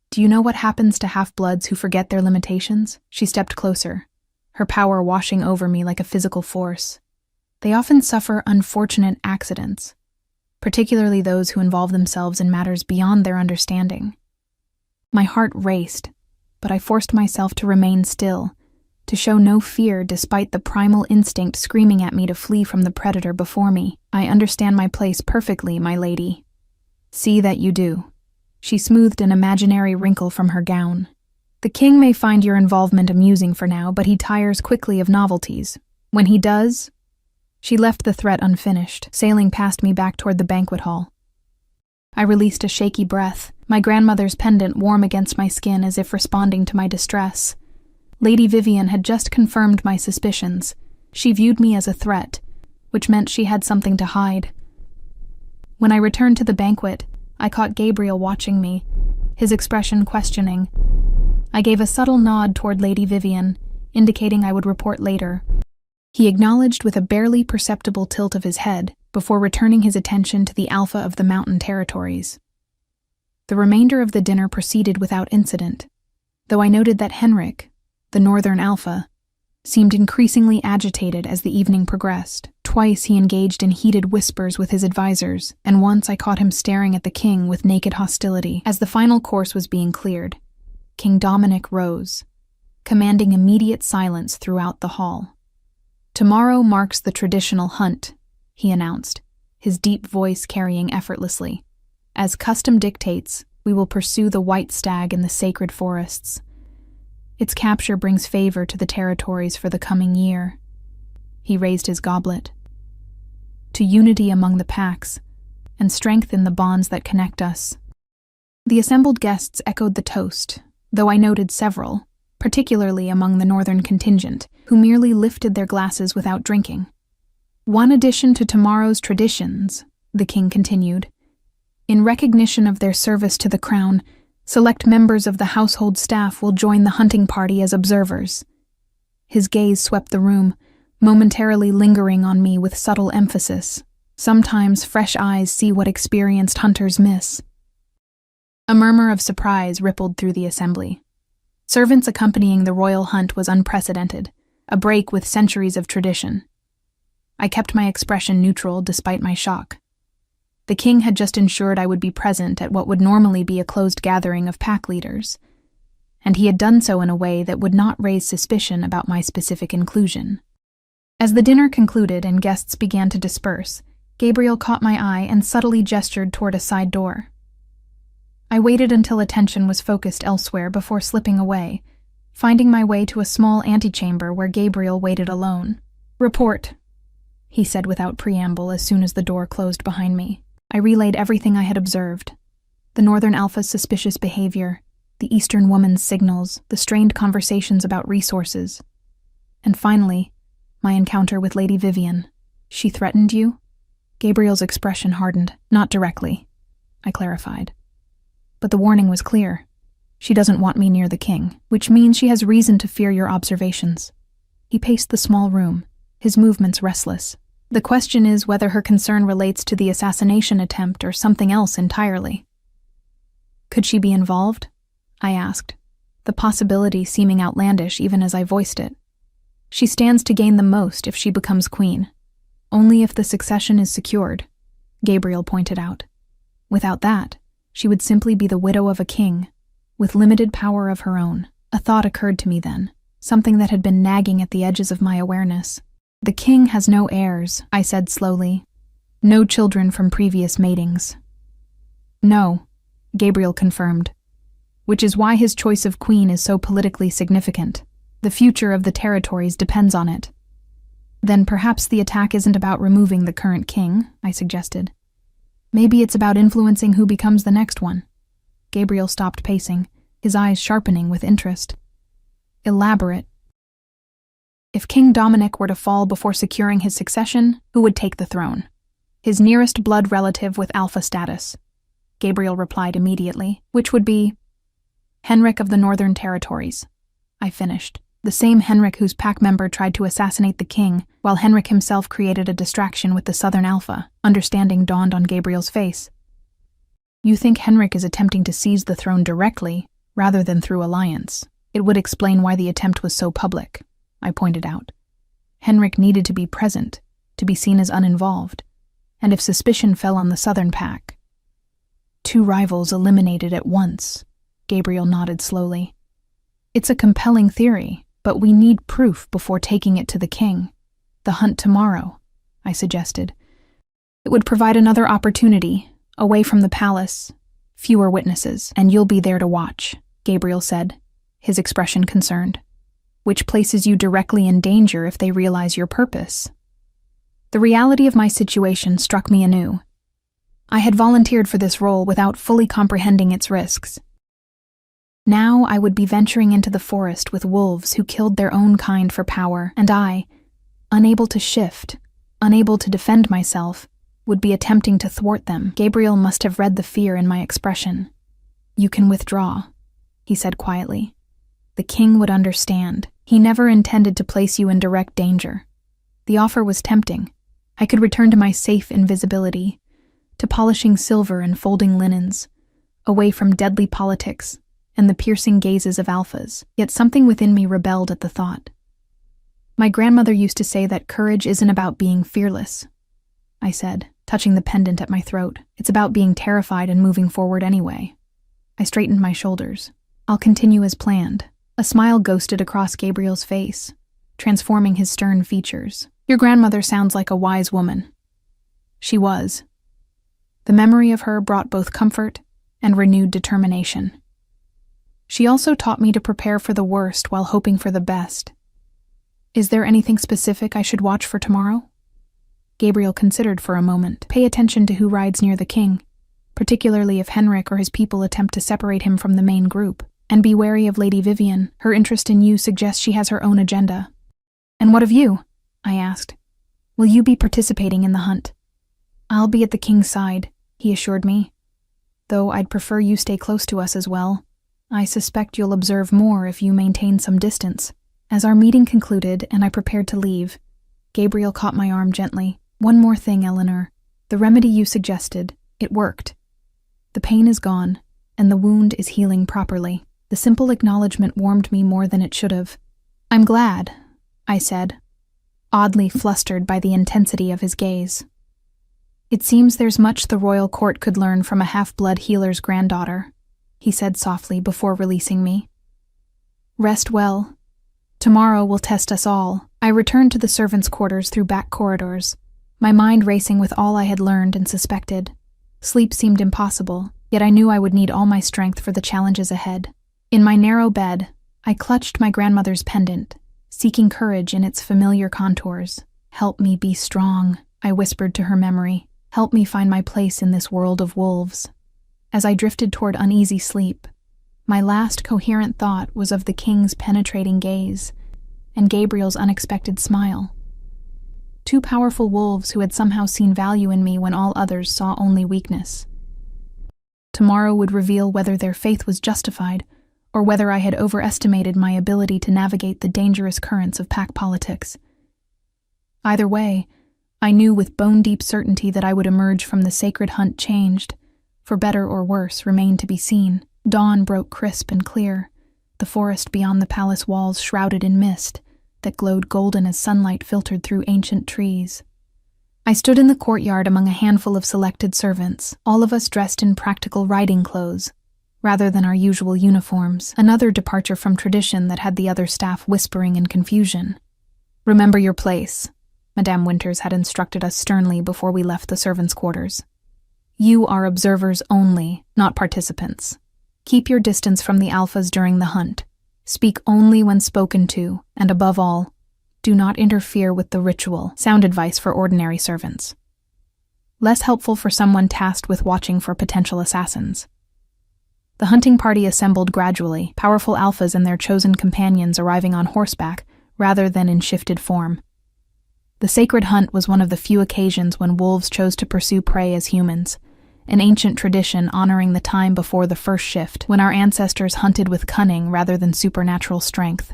"Do you know what happens to half-bloods who forget their limitations?" She stepped closer, her power washing over me like a physical force. "They often suffer unfortunate accidents, particularly those who involve themselves in matters beyond their understanding." My heart raced, but I forced myself to remain still, to show no fear despite the primal instinct screaming at me to flee from the predator before me. "I understand my place perfectly, my lady." "See that you do." She smoothed an imaginary wrinkle from her gown. "The king may find your involvement amusing for now, but he tires quickly of novelties. When he does—" She left the threat unfinished, sailing past me back toward the banquet hall. I released a shaky breath, my grandmother's pendant warm against my skin as if responding to my distress. Lady Vivian had just confirmed my suspicions. She viewed me as a threat, which meant she had something to hide. When I returned to the banquet, I caught Gabriel watching me, his expression questioning. I gave a subtle nod toward Lady Vivian, indicating I would report later. He acknowledged with a barely perceptible tilt of his head before returning his attention to the alpha of the mountain territories. The remainder of the dinner proceeded without incident, though I noted that Henrik, the northern alpha, seemed increasingly agitated as the evening progressed. Twice he engaged in heated whispers with his advisors, and once I caught him staring at the king with naked hostility. As the final course was being cleared, King Dominic rose, commanding immediate silence throughout the hall. "Tomorrow marks the traditional hunt," he announced, his deep voice carrying effortlessly. "As custom dictates, we will pursue the white stag in the sacred forests. Its capture brings favor to the territories for the coming year." He raised his goblet. "To unity among the packs, and strengthen the bonds that connect us." The assembled guests echoed the toast, though I noted several, particularly among the northern contingent, who merely lifted their glasses without drinking. "One addition to tomorrow's traditions," the king continued. "In recognition of their service to the crown, select members of the household staff will join the hunting party as observers." His gaze swept the room, momentarily lingering on me with subtle emphasis. Sometimes fresh eyes see what experienced hunters miss. A murmur of surprise rippled through the assembly. Servants accompanying the royal hunt was unprecedented, a break with centuries of tradition. I kept my expression neutral despite my shock. The king had just ensured I would be present at what would normally be a closed gathering of pack leaders, and he had done so in a way that would not raise suspicion about my specific inclusion. As the dinner concluded and guests began to disperse, Gabriel caught my eye and subtly gestured toward a side door. I waited until attention was focused elsewhere before slipping away, finding my way to a small antechamber where Gabriel waited alone. "Report," he said without preamble as soon as the door closed behind me. I relayed everything I had observed. The Northern Alpha's suspicious behavior, the Eastern woman's signals, the strained conversations about resources. And finally, my encounter with Lady Vivian. "She threatened you?" Gabriel's expression hardened. "Not directly," I clarified. "But the warning was clear. She doesn't want me near the king, which means she has reason to fear your observations." He paced the small room, his movements restless. "The question is whether her concern relates to the assassination attempt or something else entirely." "Could she be involved?" I asked, the possibility seeming outlandish even as I voiced it. "She stands to gain the most if she becomes queen. Only if the succession is secured," Gabriel pointed out. "Without that, she would simply be the widow of a king, with limited power of her own." A thought occurred to me then, something that had been nagging at the edges of my awareness. "The king has no heirs," I said slowly. "No children from previous matings." "No," Gabriel confirmed, "which is why his choice of queen is so politically significant. The future of the territories depends on it." "Then perhaps the attack isn't about removing the current king," I suggested. "Maybe it's about influencing who becomes the next one." Gabriel stopped pacing, his eyes sharpening with interest. "Elaborate." "If King Dominic were to fall before securing his succession, who would take the throne?" "His nearest blood relative with alpha status," Gabriel replied immediately, "which would be Henrik of the Northern Territories." I finished. "The same Henrik whose pack member tried to assassinate the king, while Henrik himself created a distraction with the Southern Alpha." Understanding dawned on Gabriel's face. "You think Henrik is attempting to seize the throne directly, rather than through alliance. It would explain why the attempt was so public," I pointed out. "Henrik needed to be present, to be seen as uninvolved, and if suspicion fell on the Southern pack." "Two rivals eliminated at once," Gabriel nodded slowly. "It's a compelling theory, but we need proof before taking it to the king. The hunt tomorrow," I suggested. "It would provide another opportunity, away from the palace, fewer witnesses, and you'll be there to watch," Gabriel said, his expression concerned. "Which places you directly in danger if they realize your purpose." The reality of my situation struck me anew. I had volunteered for this role without fully comprehending its risks. Now I would be venturing into the forest with wolves who killed their own kind for power, and I, unable to shift, unable to defend myself, would be attempting to thwart them. Gabriel must have read the fear in my expression. "You can withdraw," he said quietly. "The king would understand. He never intended to place you in direct danger." The offer was tempting. I could return to my safe invisibility, to polishing silver and folding linens, away from deadly politics and the piercing gazes of alphas, yet something within me rebelled at the thought. "My grandmother used to say that courage isn't about being fearless," I said, touching the pendant at my throat. "It's about being terrified and moving forward anyway." I straightened my shoulders. "I'll continue as planned." A smile ghosted across Gabriel's face, transforming his stern features. "Your grandmother sounds like a wise woman." She was. The memory of her brought both comfort and renewed determination. She also taught me to prepare for the worst while hoping for the best. "Is there anything specific I should watch for tomorrow?" Gabriel considered for a moment. "Pay attention to who rides near the king, particularly if Henrik or his people attempt to separate him from the main group. And be wary of Lady Vivian. Her interest in you suggests she has her own agenda." "And what of you?" I asked. "Will you be participating in the hunt?" "I'll be at the king's side," he assured me. "Though I'd prefer you stay close to us as well. I suspect you'll observe more if you maintain some distance." As our meeting concluded and I prepared to leave, Gabriel caught my arm gently. "One more thing, Eleanor. The remedy you suggested, it worked. The pain is gone, and the wound is healing properly." The simple acknowledgement warmed me more than it should have. "I'm glad," I said, oddly flustered by the intensity of his gaze. "It seems there's much the royal court could learn from a half-blood healer's granddaughter," he said softly before releasing me. "Rest well. Tomorrow will test us all." I returned to the servants' quarters through back corridors, my mind racing with all I had learned and suspected. Sleep seemed impossible, yet I knew I would need all my strength for the challenges ahead. In my narrow bed, I clutched my grandmother's pendant, seeking courage in its familiar contours. "Help me be strong," I whispered to her memory. "Help me find my place in this world of wolves." As I drifted toward uneasy sleep, my last coherent thought was of the king's penetrating gaze and Gabriel's unexpected smile. Two powerful wolves who had somehow seen value in me when all others saw only weakness. Tomorrow would reveal whether their faith was justified or whether I had overestimated my ability to navigate the dangerous currents of pack politics. Either way, I knew with bone-deep certainty that I would emerge from the sacred hunt changed. For better or worse remained to be seen. Dawn broke crisp and clear, the forest beyond the palace walls shrouded in mist that glowed golden as sunlight filtered through ancient trees. I stood in the courtyard among a handful of selected servants, all of us dressed in practical riding clothes, rather than our usual uniforms, another departure from tradition that had the other staff whispering in confusion. "Remember your place," Madame Winters had instructed us sternly before we left the servants' quarters. "You are observers only, not participants. Keep your distance from the alphas during the hunt. Speak only when spoken to, and above all, do not interfere with the ritual." Sound advice for ordinary servants. Less helpful for someone tasked with watching for potential assassins. The hunting party assembled gradually, powerful alphas and their chosen companions arriving on horseback rather than in shifted form. The sacred hunt was one of the few occasions when wolves chose to pursue prey as humans, an ancient tradition honoring the time before the first shift, when our ancestors hunted with cunning rather than supernatural strength.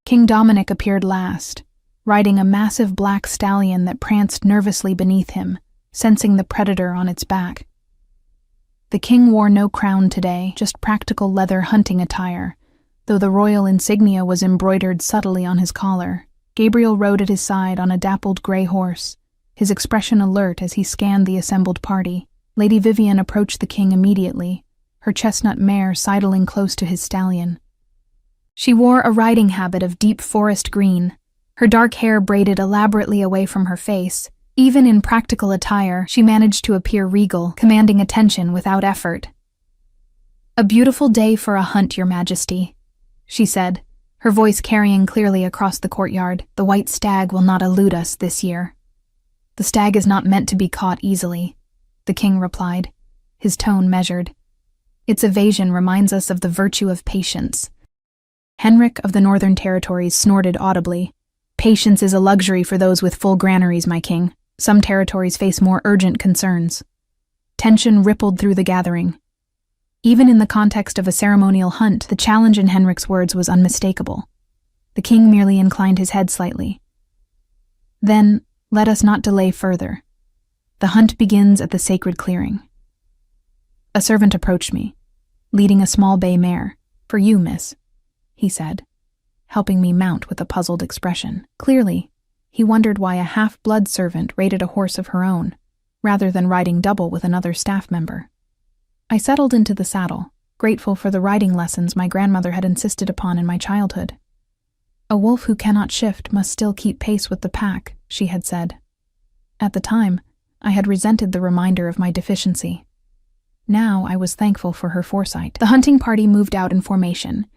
King Dominic appeared last, riding a massive black stallion that pranced nervously beneath him, sensing the predator on its back. The king wore no crown today, just practical leather hunting attire, though the royal insignia was embroidered subtly on his collar. Gabriel rode at his side on a dappled gray horse, his expression alert as he scanned the assembled party. Lady Vivian approached the king immediately, her chestnut mare sidling close to his stallion. She wore a riding habit of deep forest green, her dark hair braided elaborately away from her face. Even in practical attire, she managed to appear regal, commanding attention without effort. "A beautiful day for a hunt, Your Majesty," she said, her voice carrying clearly across the courtyard. "The white stag will not elude us this year." "The stag is not meant to be caught easily," the king replied, his tone measured. "Its evasion reminds us of the virtue of patience." Henrik of the Northern Territories snorted audibly. "Patience is a luxury for those with full granaries, my king. Some territories face more urgent concerns." Tension rippled through the gathering. Even in the context of a ceremonial hunt, the challenge in Henrik's words was unmistakable. The king merely inclined his head slightly. "Then, let us not delay further. The hunt begins at the sacred clearing." A servant approached me, leading a small bay mare. "For you, miss," he said, helping me mount with a puzzled expression. Clearly, he wondered why a half-blood servant rated a horse of her own, rather than riding double with another staff member. I settled into the saddle, grateful for the riding lessons my grandmother had insisted upon in my childhood. "A wolf who cannot shift must still keep pace with the pack," she had said. At the time, I had resented the reminder of my deficiency. Now I was thankful for her foresight. The hunting party moved out in formation,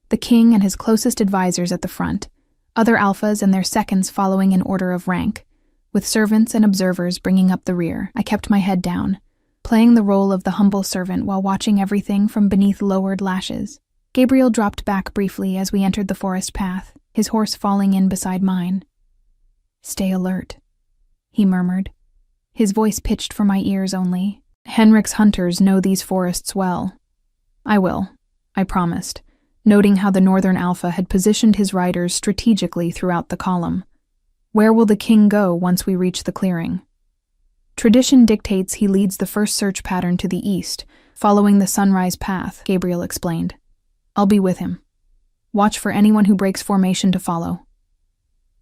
the king and his closest advisors at the front, other alphas and their seconds following in order of rank, with servants and observers bringing up the rear. I kept my head down, playing the role of the humble servant while watching everything from beneath lowered lashes. Gabriel dropped back briefly as we entered the forest path, his horse falling in beside mine. "Stay alert," he murmured, his voice pitched for my ears only. "Henrik's hunters know these forests well." "I will," I promised, noting how the northern alpha had positioned his riders strategically throughout the column. "Where will the king go once we reach the clearing?" "Tradition dictates he leads the first search pattern to the east, following the sunrise path," Gabriel explained. "I'll be with him. Watch for anyone who breaks formation to follow."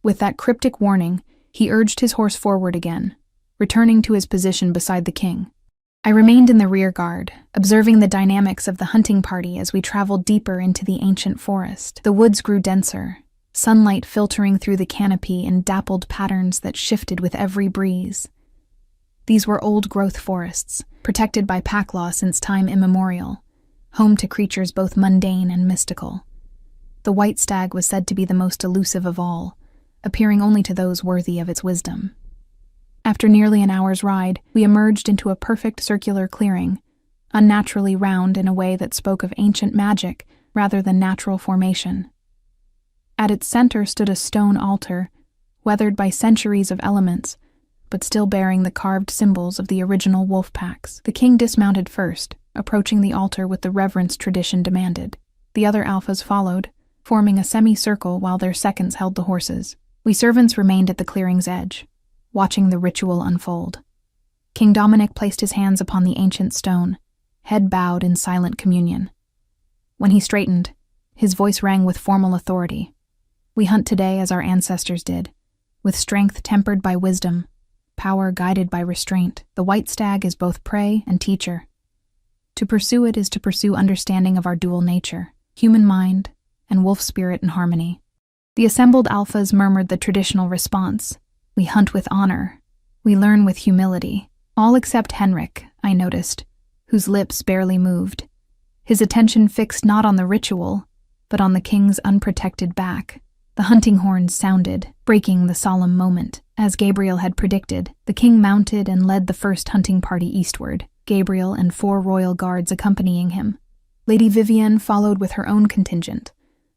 With that cryptic warning, he urged his horse forward again, returning to his position beside the king. I remained in the rear guard, observing the dynamics of the hunting party as we traveled deeper into the ancient forest. The woods grew denser, sunlight filtering through the canopy in dappled patterns that shifted with every breeze. These were old-growth forests, protected by pack law since time immemorial, home to creatures both mundane and mystical. The white stag was said to be the most elusive of all, appearing only to those worthy of its wisdom. After nearly an hour's ride, we emerged into a perfect circular clearing, unnaturally round in a way that spoke of ancient magic rather than natural formation. At its center stood a stone altar, weathered by centuries of elements, but still bearing the carved symbols of the original wolf packs. The king dismounted first, approaching the altar with the reverence tradition demanded. The other alphas followed, forming a semicircle while their seconds held the horses. We servants remained at the clearing's edge, watching the ritual unfold. King Dominic placed his hands upon the ancient stone, head bowed in silent communion. When he straightened, his voice rang with formal authority. We hunt today as our ancestors did, with strength tempered by wisdom, power guided by restraint. The white stag is both prey and teacher. To pursue it is to pursue understanding of our dual nature, human mind and wolf spirit in harmony. The assembled alphas murmured the traditional response. We hunt with honor. We learn with humility. All except Henrik, I noticed, whose lips barely moved, his attention fixed not on the ritual, but on the king's unprotected back. The hunting horns sounded, breaking the solemn moment. As Gabriel had predicted, the king mounted and led the first hunting party eastward, Gabriel and 4 royal guards accompanying him. Lady Vivienne followed with her own contingent,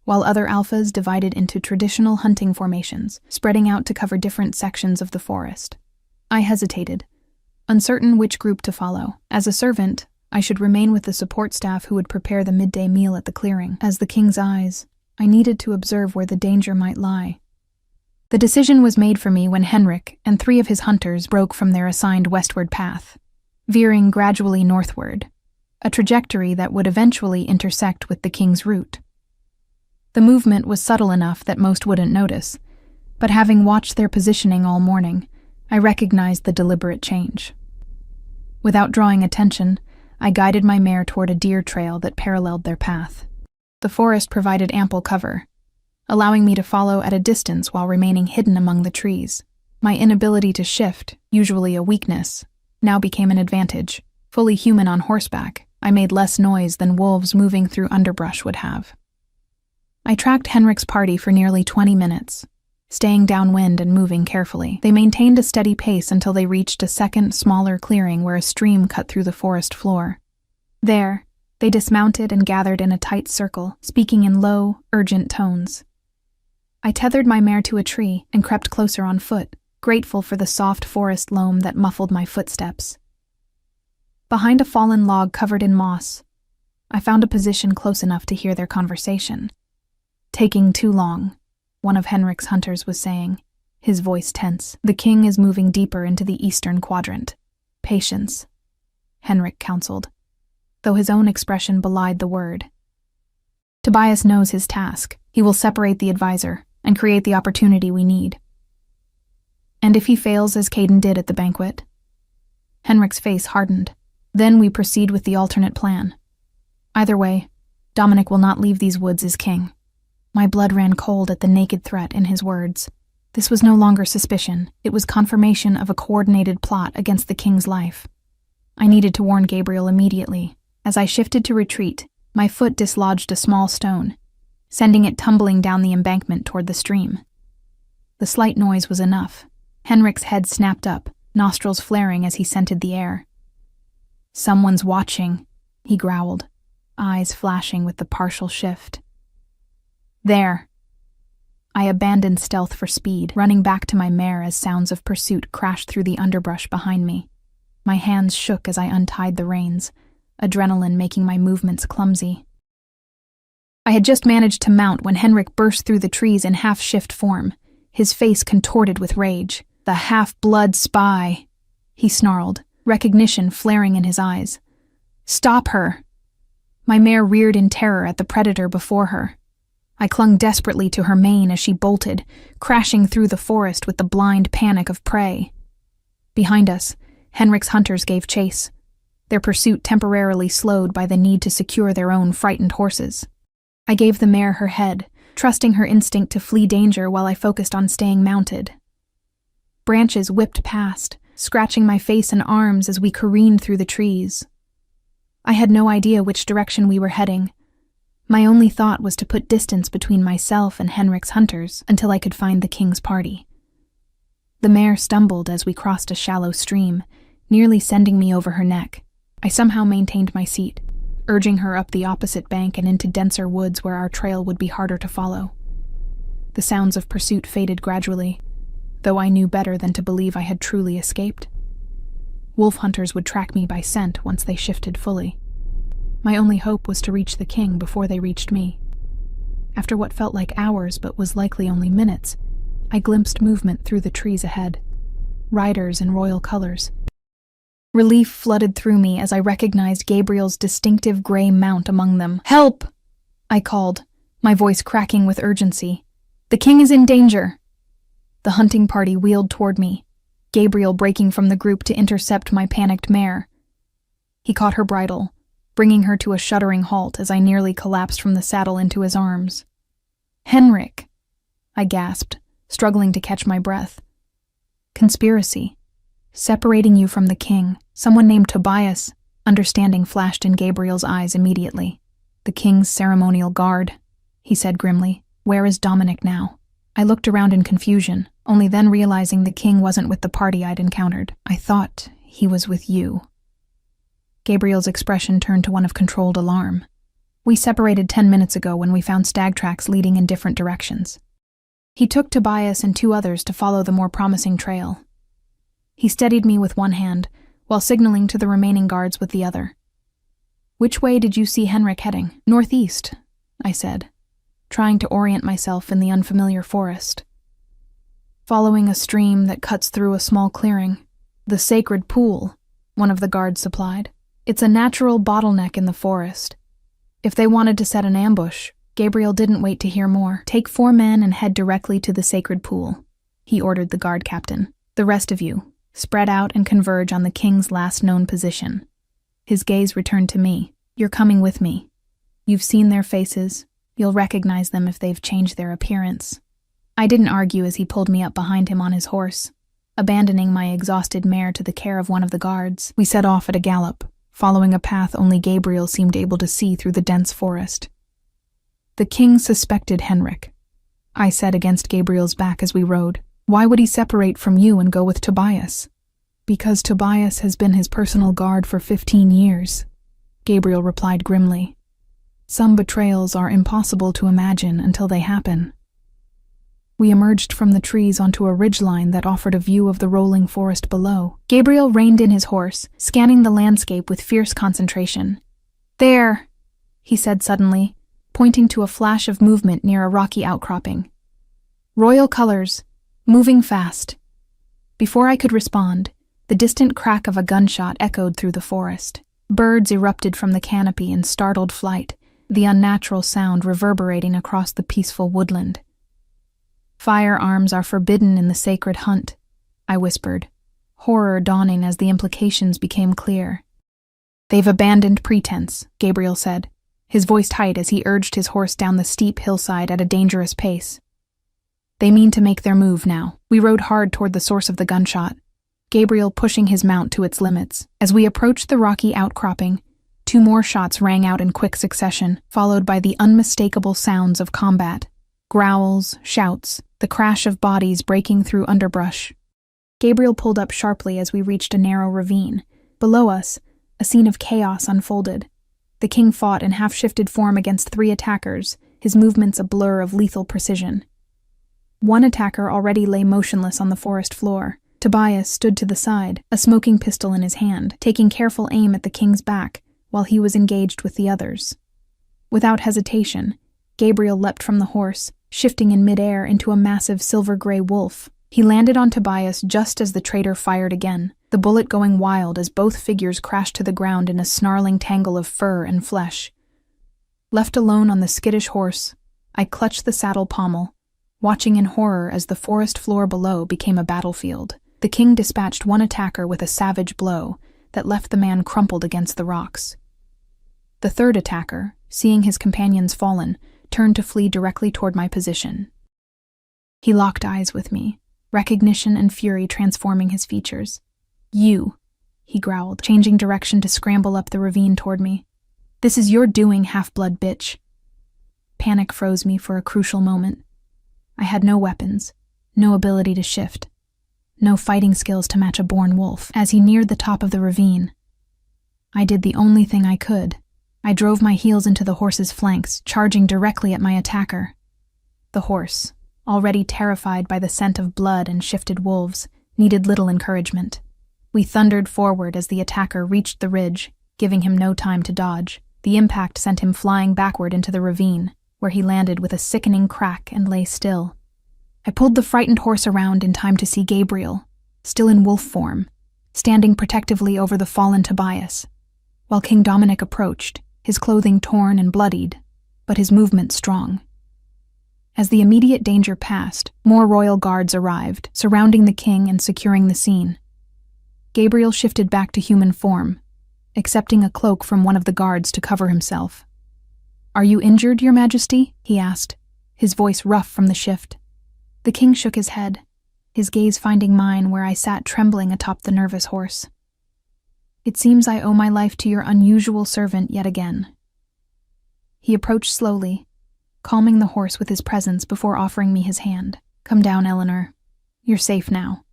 while other alphas divided into traditional hunting formations, spreading out to cover different sections of the forest. I hesitated, uncertain which group to follow. As a servant, I should remain with the support staff who would prepare the midday meal at the clearing. As the king's eyes, I needed to observe where the danger might lie. The decision was made for me when Henrik and 3 of his hunters broke from their assigned westward path, veering gradually northward, a trajectory that would eventually intersect with the king's route. The movement was subtle enough that most wouldn't notice, but having watched their positioning all morning, I recognized the deliberate change. Without drawing attention, I guided my mare toward a deer trail that paralleled their path. The forest provided ample cover, allowing me to follow at a distance while remaining hidden among the trees. My inability to shift, usually a weakness, now became an advantage. Fully human on horseback, I made less noise than wolves moving through underbrush would have. I tracked Henrik's party for nearly 20 minutes, staying downwind and moving carefully. They maintained a steady pace until they reached a second, smaller clearing where a stream cut through the forest floor. There, they dismounted and gathered in a tight circle, speaking in low, urgent tones. I tethered my mare to a tree and crept closer on foot, grateful for the soft forest loam that muffled my footsteps. Behind a fallen log covered in moss, I found a position close enough to hear their conversation. "Taking too long," one of Henrik's hunters was saying, his voice tense. "The king is moving deeper into the eastern quadrant. Patience," Henrik counseled, though his own expression belied the word. "Tobias knows his task. He will separate the advisor and create the opportunity we need." "And if he fails as Caden did at the banquet?" Henrik's face hardened. "Then we proceed with the alternate plan. Either way, Dominic will not leave these woods as king." My blood ran cold at the naked threat in his words. This was no longer suspicion. It was confirmation of a coordinated plot against the king's life. I needed to warn Gabriel immediately. As I shifted to retreat, my foot dislodged a small stone, sending it tumbling down the embankment toward the stream. The slight noise was enough. Henrik's head snapped up, nostrils flaring as he scented the air. "Someone's watching," he growled, eyes flashing with the partial shift. "There." I abandoned stealth for speed, running back to my mare as sounds of pursuit crashed through the underbrush behind me. My hands shook as I untied the reins, adrenaline making my movements clumsy. I had just managed to mount when Henrik burst through the trees in half-shift form, his face contorted with rage. "The half-blood spy," he snarled, recognition flaring in his eyes. "Stop her!" My mare reared in terror at the predator before her. I clung desperately to her mane as she bolted, crashing through the forest with the blind panic of prey. Behind us, Henrik's hunters gave chase, their pursuit temporarily slowed by the need to secure their own frightened horses. I gave the mare her head, trusting her instinct to flee danger while I focused on staying mounted. Branches whipped past, scratching my face and arms as we careened through the trees. I had no idea which direction we were heading. My only thought was to put distance between myself and Henrik's hunters until I could find the king's party. The mare stumbled as we crossed a shallow stream, nearly sending me over her neck. I somehow maintained my seat, urging her up the opposite bank and into denser woods where our trail would be harder to follow. The sounds of pursuit faded gradually, though I knew better than to believe I had truly escaped. Wolf hunters would track me by scent once they shifted fully. My only hope was to reach the king before they reached me. After what felt like hours but was likely only minutes, I glimpsed movement through the trees ahead. Riders in royal colors. Relief flooded through me as I recognized Gabriel's distinctive gray mount among them. "Help!" I called, my voice cracking with urgency. "The king is in danger!" The hunting party wheeled toward me, Gabriel breaking from the group to intercept my panicked mare. He caught her bridle, bringing her to a shuddering halt as I nearly collapsed from the saddle into his arms. "Henrik," I gasped, struggling to catch my breath. "Conspiracy. Separating you from the king. Someone named Tobias." Understanding flashed in Gabriel's eyes immediately. "The king's ceremonial guard," he said grimly. "Where is Dominic now?" I looked around in confusion, only then realizing the king wasn't with the party I'd encountered. "I thought he was with you." Gabriel's expression turned to one of controlled alarm. "We separated 10 minutes ago when we found stag tracks leading in different directions." He took Tobias and 2 others to follow the more promising trail. He steadied me with one hand, while signaling to the remaining guards with the other. "Which way did you see Henrik heading?" "Northeast," I said, trying to orient myself in the unfamiliar forest. "Following a stream that cuts through a small clearing. The sacred pool," one of the guards supplied. "It's a natural bottleneck in the forest. If they wanted to set an ambush," Gabriel didn't wait to hear more. "Take 4 men and head directly to the sacred pool," he ordered the guard captain. "The rest of you, spread out and converge on the king's last known position." His gaze returned to me. "You're coming with me. You've seen their faces. You'll recognize them if they've changed their appearance." I didn't argue as he pulled me up behind him on his horse. Abandoning my exhausted mare to the care of one of the guards, we set off at a gallop, following a path only Gabriel seemed able to see through the dense forest. "The king suspected Henrik," I said against Gabriel's back as we rode. "Why would he separate from you and go with Tobias?" "Because Tobias has been his personal guard for 15 years, Gabriel replied grimly. "Some betrayals are impossible to imagine until they happen." We emerged from the trees onto a ridgeline that offered a view of the rolling forest below. Gabriel reined in his horse, scanning the landscape with fierce concentration. "There," he said suddenly, pointing to a flash of movement near a rocky outcropping. "Royal colors, moving fast." Before I could respond, the distant crack of a gunshot echoed through the forest. Birds erupted from the canopy in startled flight, the unnatural sound reverberating across the peaceful woodland. "Firearms are forbidden in the sacred hunt," I whispered, horror dawning as the implications became clear. "They've abandoned pretense," Gabriel said, his voice tight as he urged his horse down the steep hillside at a dangerous pace. "They mean to make their move now." We rode hard toward the source of the gunshot, Gabriel pushing his mount to its limits. As we approached the rocky outcropping, 2 more shots rang out in quick succession, followed by the unmistakable sounds of combat. Growls, shouts, the crash of bodies breaking through underbrush. Gabriel pulled up sharply as we reached a narrow ravine. Below us, a scene of chaos unfolded. The king fought in half-shifted form against 3 attackers, his movements a blur of lethal precision. One attacker already lay motionless on the forest floor. Tobias stood to the side, a smoking pistol in his hand, taking careful aim at the king's back while he was engaged with the others. Without hesitation, Gabriel leapt from the horse, shifting in midair into a massive silver-gray wolf. He landed on Tobias just as the traitor fired again, the bullet going wild as both figures crashed to the ground in a snarling tangle of fur and flesh. Left alone on the skittish horse, I clutched the saddle pommel, watching in horror as the forest floor below became a battlefield. The king dispatched one attacker with a savage blow that left the man crumpled against the rocks. The third attacker, seeing his companions fallen, turned to flee directly toward my position. He locked eyes with me, recognition and fury transforming his features. "You," he growled, changing direction to scramble up the ravine toward me. "This is your doing, half-blood bitch." Panic froze me for a crucial moment. I had no weapons, no ability to shift, no fighting skills to match a born wolf. As he neared the top of the ravine, I did the only thing I could. I drove my heels into the horse's flanks, charging directly at my attacker. The horse, already terrified by the scent of blood and shifted wolves, needed little encouragement. We thundered forward as the attacker reached the ridge, giving him no time to dodge. The impact sent him flying backward into the ravine, where he landed with a sickening crack and lay still. I pulled the frightened horse around in time to see Gabriel, still in wolf form, standing protectively over the fallen Tobias, while King Dominic approached, his clothing torn and bloodied, but his movement strong. As the immediate danger passed, more royal guards arrived, surrounding the king and securing the scene. Gabriel shifted back to human form, accepting a cloak from one of the guards to cover himself. "Are you injured, Your Majesty?" he asked, his voice rough from the shift. The king shook his head, his gaze finding mine where I sat trembling atop the nervous horse. "It seems I owe my life to your unusual servant yet again." He approached slowly, calming the horse with his presence before offering me his hand. "Come down, Eleanor. You're safe now."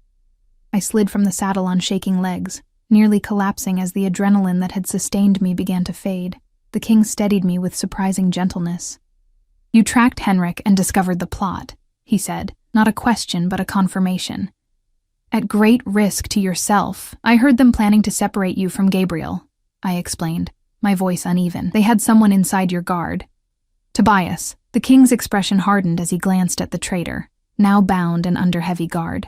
I slid from the saddle on shaking legs, nearly collapsing as the adrenaline that had sustained me began to fade. The king steadied me with surprising gentleness. "You tracked Henrik and discovered the plot," he said, not a question but a confirmation. "At great risk to yourself, I heard them planning to separate you from Gabriel," I explained, my voice uneven. "They had someone inside your guard." "Tobias." The king's expression hardened as he glanced at the traitor, now bound and under heavy guard.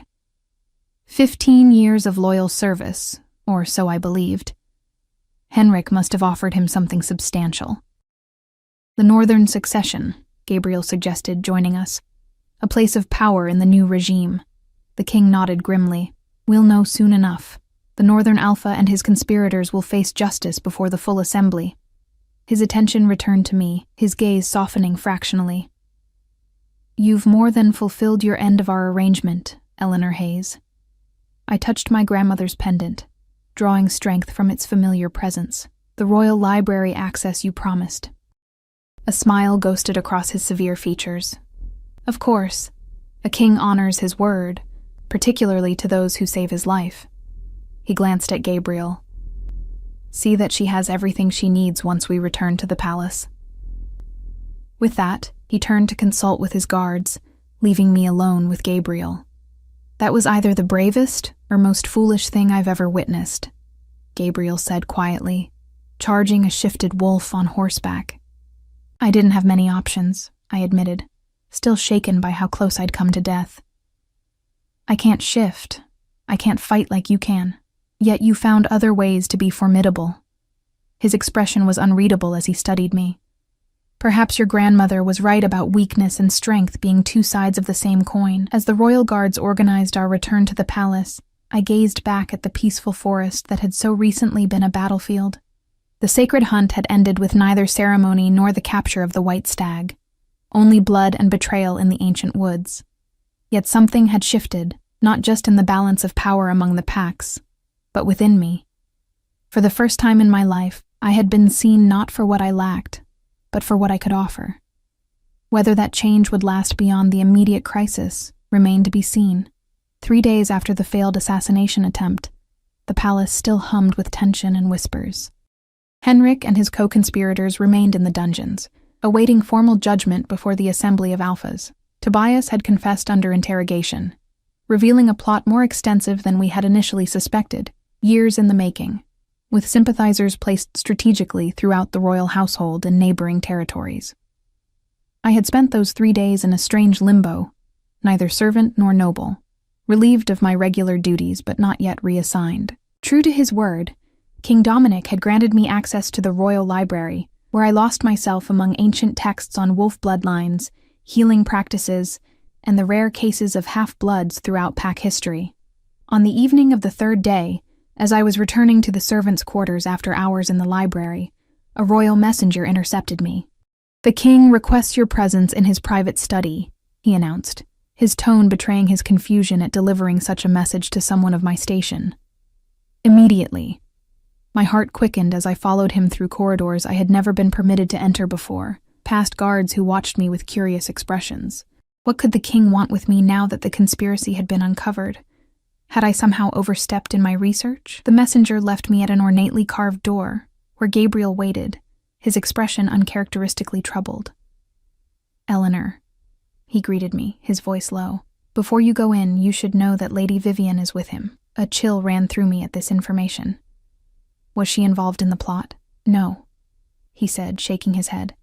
15 years of loyal service, or so I believed. Henrik must have offered him something substantial. "The Northern Succession," Gabriel suggested, joining us. "A place of power in the new regime." The king nodded grimly. "We'll know soon enough. The Northern Alpha and his conspirators will face justice before the full assembly." His attention returned to me, his gaze softening fractionally. "You've more than fulfilled your end of our arrangement, Eleanor Hayes." I touched my grandmother's pendant, drawing strength from its familiar presence. "The royal library access you promised." A smile ghosted across his severe features. "Of course, a king honors his word, particularly to those who save his life." He glanced at Gabriel. "See that she has everything she needs once we return to the palace." With that, he turned to consult with his guards, leaving me alone with Gabriel. "That was either the bravest or most foolish thing I've ever witnessed," Gabriel said quietly, charging a shifted wolf on horseback. "I didn't have many options," I admitted, still shaken by how close I'd come to death. "I can't shift. I can't fight like you can. Yet you found other ways to be formidable." His expression was unreadable as he studied me. "Perhaps your grandmother was right about weakness and strength being two sides of the same coin." As the royal guards organized our return to the palace, I gazed back at the peaceful forest that had so recently been a battlefield. The sacred hunt had ended with neither ceremony nor the capture of the white stag, only blood and betrayal in the ancient woods. Yet something had shifted, not just in the balance of power among the packs, but within me. For the first time in my life, I had been seen not for what I lacked, but for what I could offer. Whether that change would last beyond the immediate crisis remained to be seen. 3 days after the failed assassination attempt, the palace still hummed with tension and whispers. Henrik and his co-conspirators remained in the dungeons, awaiting formal judgment before the Assembly of Alphas. Tobias had confessed under interrogation, revealing a plot more extensive than we had initially suspected, years in the making, with sympathizers placed strategically throughout the royal household and neighboring territories. I had spent those 3 days in a strange limbo, neither servant nor noble, relieved of my regular duties but not yet reassigned. True to his word, King Dominic had granted me access to the royal library, where I lost myself among ancient texts on wolf bloodlines, healing practices, and the rare cases of half-bloods throughout pack history. On the evening of the 3rd day, as I was returning to the servants' quarters after hours in the library, a royal messenger intercepted me. "The king requests your presence in his private study," he announced, his tone betraying his confusion at delivering such a message to someone of my station. Immediately, my heart quickened as I followed him through corridors I had never been permitted to enter before, past guards who watched me with curious expressions. What could the king want with me now that the conspiracy had been uncovered? Had I somehow overstepped in my research? The messenger left me at an ornately carved door, where Gabriel waited, his expression uncharacteristically troubled. "Eleanor," he greeted me, his voice low. "Before you go in, you should know that Lady Vivian is with him." A chill ran through me at this information. Was she involved in the plot? "No," he said, shaking his head.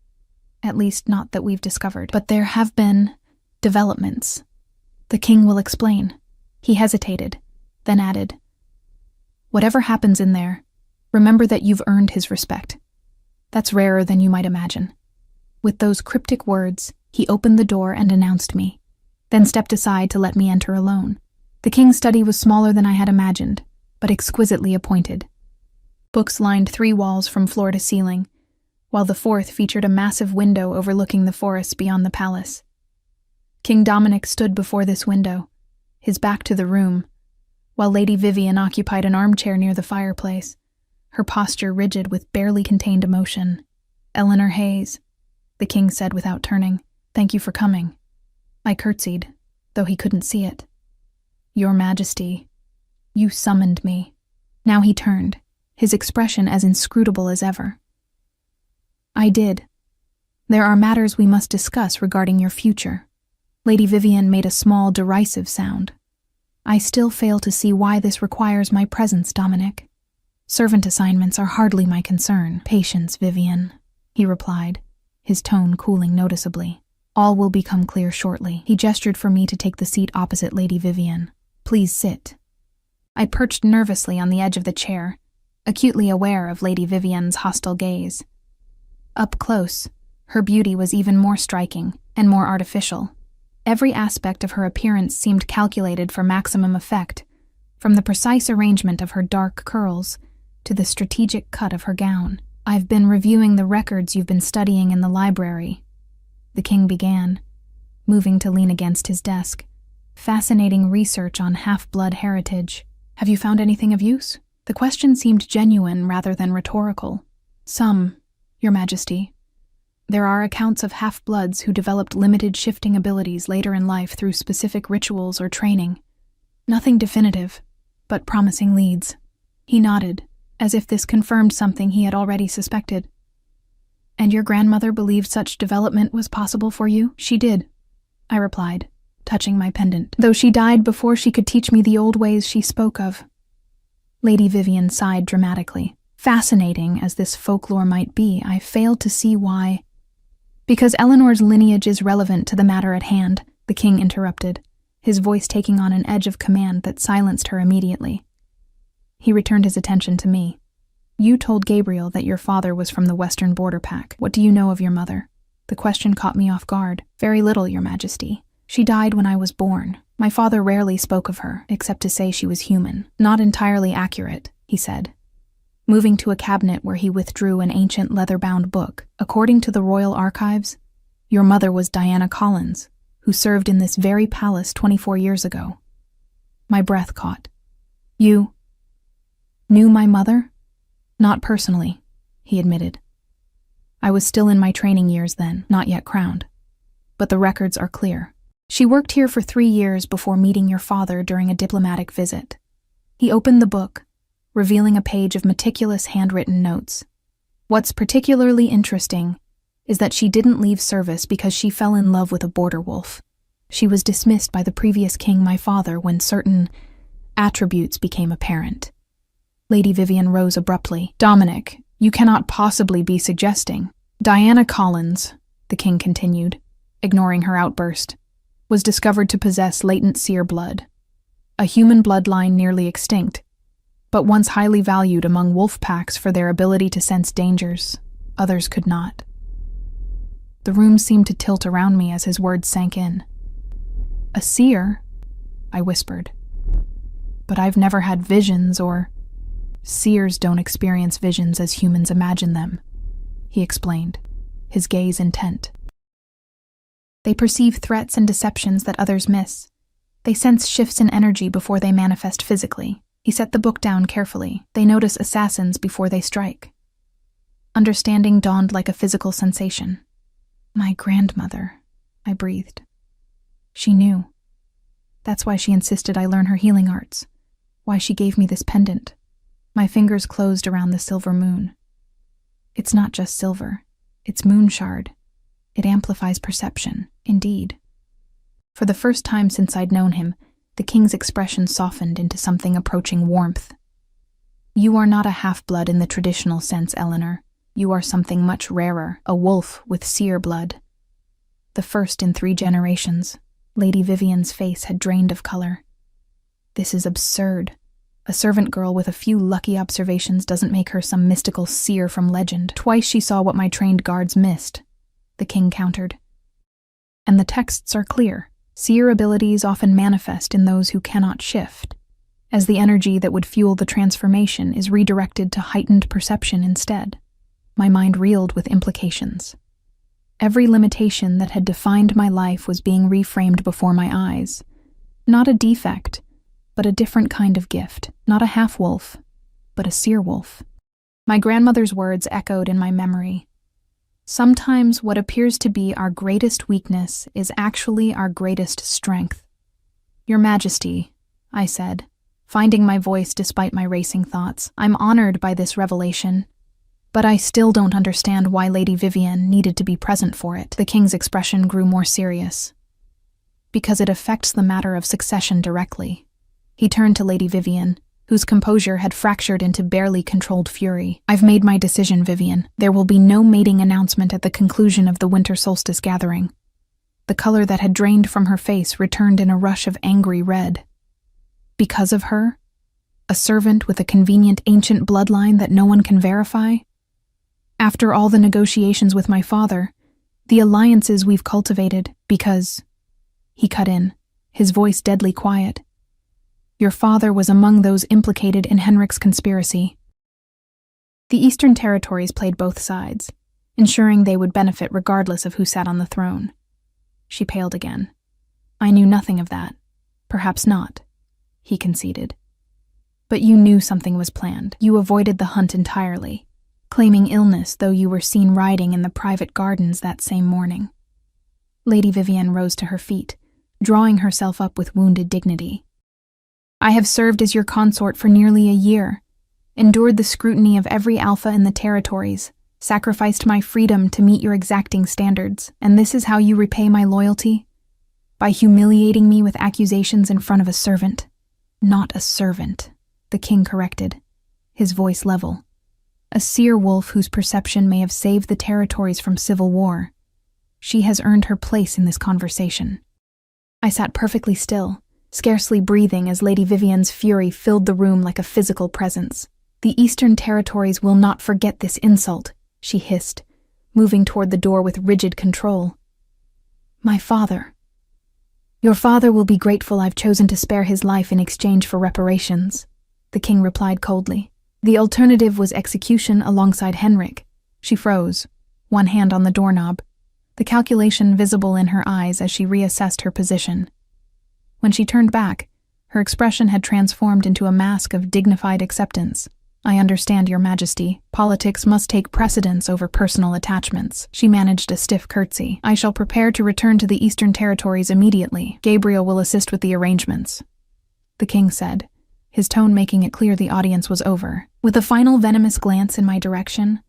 "At least not that we've discovered. But there have been developments. The king will explain." He hesitated, then added, "Whatever happens in there, remember that you've earned his respect. That's rarer than you might imagine." With those cryptic words, he opened the door and announced me, then stepped aside to let me enter alone. The king's study was smaller than I had imagined, but exquisitely appointed. Books lined 3 walls from floor to ceiling, while the 4th featured a massive window overlooking the forests beyond the palace. King Dominic stood before this window, his back to the room, while Lady Vivian occupied an armchair near the fireplace, her posture rigid with barely contained emotion. "Eleanor Hayes," the king said without turning, "thank you for coming." I curtsied, though he couldn't see it. "Your Majesty, you summoned me." Now he turned, his expression as inscrutable as ever. "I did. There are matters we must discuss regarding your future." Lady Vivian made a small, derisive sound. "I still fail to see why this requires my presence, Dominic. Servant assignments are hardly my concern." "Patience, Vivian," he replied, his tone cooling noticeably. "All will become clear shortly." He gestured for me to take the seat opposite Lady Vivian. "Please sit." I perched nervously on the edge of the chair, acutely aware of Lady Vivian's hostile gaze. Up close, her beauty was even more striking and more artificial. Every aspect of her appearance seemed calculated for maximum effect, from the precise arrangement of her dark curls to the strategic cut of her gown. "I've been reviewing the records you've been studying in the library," the king began, moving to lean against his desk. "Fascinating research on half-blood heritage. Have you found anything of use?" The question seemed genuine rather than rhetorical. "Some, Your Majesty. There are accounts of half-bloods who developed limited shifting abilities later in life through specific rituals or training. Nothing definitive, but promising leads." He nodded, as if this confirmed something he had already suspected. "And your grandmother believed such development was possible for you?" "She did," I replied, touching my pendant, "though she died before she could teach me the old ways she spoke of." Lady Vivian sighed dramatically. Fascinating as this folklore might be, I failed to see why. "Because Eleanor's lineage is relevant to the matter at hand," the king interrupted, his voice taking on an edge of command that silenced her immediately. He returned his attention to me. "You told Gabriel that your father was from the Western Border Pack. What do you know of your mother?" The question caught me off guard. "Very little, Your Majesty. She died when I was born. My father rarely spoke of her, except to say she was human." "Not entirely accurate," he said, moving to a cabinet where he withdrew an ancient leather-bound book. "According to the Royal Archives, your mother was Diana Collins, who served in this very palace 24 years ago." My breath caught. "You knew my mother?" "Not personally," he admitted. "I was still in my training years then, not yet crowned. But the records are clear. She worked here for 3 years before meeting your father during a diplomatic visit." He opened the book, revealing a page of meticulous handwritten notes. "What's particularly interesting is that she didn't leave service because she fell in love with a border wolf. She was dismissed by the previous king, my father, when certain attributes became apparent." Lady Vivian rose abruptly. "Dominic, you cannot possibly be suggesting—" "Diana Collins," the king continued, ignoring her outburst, "was discovered to possess latent seer blood, a human bloodline nearly extinct, but once highly valued among wolf packs for their ability to sense dangers others could not." The room seemed to tilt around me as his words sank in. "A seer?" I whispered. "But I've never had visions or—" "Seers don't experience visions as humans imagine them," he explained, his gaze intent. They perceive threats and deceptions that others miss. They sense shifts in energy before they manifest physically. He set the book down carefully. They notice assassins before they strike. Understanding dawned like a physical sensation. My grandmother, I breathed. She knew. That's why she insisted I learn her healing arts. Why she gave me this pendant. My fingers closed around the silver moon. It's not just silver. It's moon shard. It amplifies perception, indeed. For the first time since I'd known him, the king's expression softened into something approaching warmth. You are not a half-blood in the traditional sense, Eleanor. You are something much rarer, a wolf with seer blood. The first in 3 generations. Lady Vivian's face had drained of color. This is absurd. A servant girl with a few lucky observations doesn't make her some mystical seer from legend. Twice she saw what my trained guards missed, the king countered. And the texts are clear. Seer abilities often manifest in those who cannot shift, as the energy that would fuel the transformation is redirected to heightened perception instead. My mind reeled with implications. Every limitation that had defined my life was being reframed before my eyes. Not a defect, but a different kind of gift. Not a half-wolf, but a seer wolf. My grandmother's words echoed in my memory. Sometimes what appears to be our greatest weakness is actually our greatest strength. Your Majesty, I said, finding my voice despite my racing thoughts, I'm honored by this revelation. But I still don't understand why Lady Vivian needed to be present for it. The king's expression grew more serious. Because it affects the matter of succession directly. He turned to Lady Vivian, whose composure had fractured into barely controlled fury. I've made my decision, Vivian. There will be no mating announcement at the conclusion of the winter solstice gathering. The color that had drained from her face returned in a rush of angry red. Because of her? A servant with a convenient ancient bloodline that no one can verify? After all the negotiations with my father, the alliances we've cultivated, because... He cut in, his voice deadly quiet. Your father was among those implicated in Henrik's conspiracy. The Eastern Territories played both sides, ensuring they would benefit regardless of who sat on the throne. She paled again. I knew nothing of that. Perhaps not, he conceded. But you knew something was planned. You avoided the hunt entirely, claiming illness though you were seen riding in the private gardens that same morning. Lady Vivian rose to her feet, drawing herself up with wounded dignity. I have served as your consort for nearly a year, endured the scrutiny of every alpha in the territories, sacrificed my freedom to meet your exacting standards, and this is how you repay my loyalty? By humiliating me with accusations in front of a servant. Not a servant, the king corrected, his voice level. A seer wolf whose perception may have saved the territories from civil war. She has earned her place in this conversation. I sat perfectly still, scarcely breathing as Lady Vivian's fury filled the room like a physical presence. The Eastern Territories will not forget this insult, she hissed, moving toward the door with rigid control. My father. Your father will be grateful I've chosen to spare his life in exchange for reparations, the king replied coldly. The alternative was execution alongside Henrik. She froze, one hand on the doorknob, the calculation visible in her eyes as she reassessed her position. When she turned back, her expression had transformed into a mask of dignified acceptance. I understand, Your Majesty. Politics must take precedence over personal attachments. She managed a stiff curtsy. I shall prepare to return to the Eastern Territories immediately. Gabriel will assist with the arrangements, the king said, his tone making it clear the audience was over. With a final venomous glance in my direction,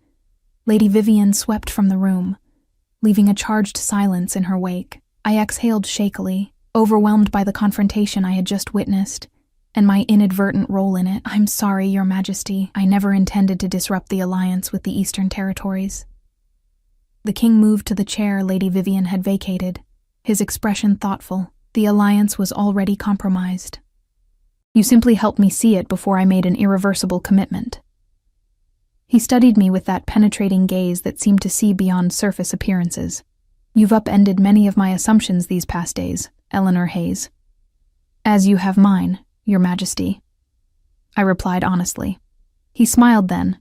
Lady Vivian swept from the room, leaving a charged silence in her wake. I exhaled shakily, overwhelmed by the confrontation I had just witnessed, and my inadvertent role in it. I'm sorry, Your Majesty. I never intended to disrupt the alliance with the Eastern Territories. The king moved to the chair Lady Vivian had vacated, his expression thoughtful. The alliance was already compromised. You simply helped me see it before I made an irreversible commitment. He studied me with that penetrating gaze that seemed to see beyond surface appearances. You've upended many of my assumptions these past days, Eleanor Hayes. As you have mine, Your Majesty, I replied honestly. He smiled then,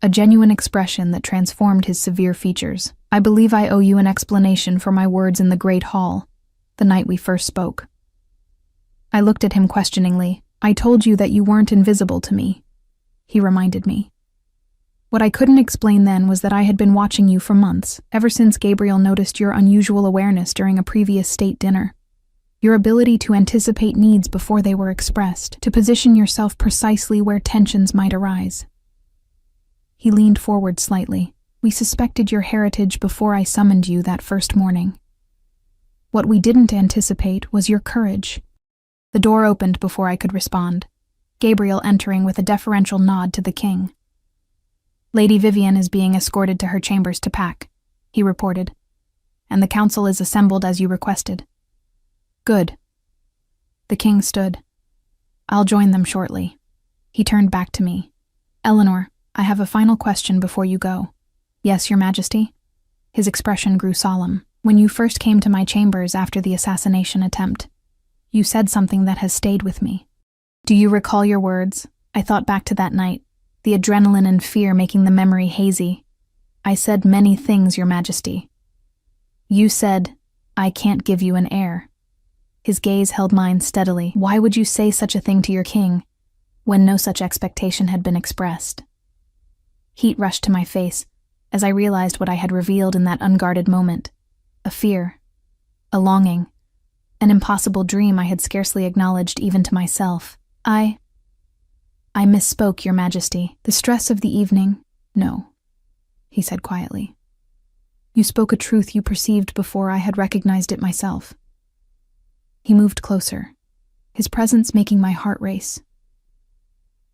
a genuine expression that transformed his severe features. "I believe I owe you an explanation for my words in the Great Hall, the night we first spoke." I looked at him questioningly. "I told you that you weren't invisible to me," he reminded me. What I couldn't explain then was that I had been watching you for months, ever since Gabriel noticed your unusual awareness during a previous state dinner. Your ability to anticipate needs before they were expressed, to position yourself precisely where tensions might arise. He leaned forward slightly. "We suspected your heritage before I summoned you that first morning. What we didn't anticipate was your courage." The door opened before I could respond, Gabriel entering with a deferential nod to the king. "Lady Vivian is being escorted to her chambers to pack," he reported, "and the council is assembled as you requested." "Good." The king stood. "I'll join them shortly." He turned back to me. "Eleanor, I have a final question before you go." "Yes, Your Majesty?" His expression grew solemn. "When you first came to my chambers after the assassination attempt, you said something that has stayed with me. Do you recall your words?" I thought back to that night, the adrenaline and fear making the memory hazy. "I said many things, Your Majesty." "You said, 'I can't give you an heir.'" His gaze held mine steadily. "Why would you say such a thing to your king, when no such expectation had been expressed?" Heat rushed to my face as I realized what I had revealed in that unguarded moment. A fear, a longing, an impossible dream I had scarcely acknowledged even to myself. I misspoke, Your Majesty. The stress of the evening, no," he said quietly. "You spoke a truth you perceived before I had recognized it myself." He moved closer, his presence making my heart race.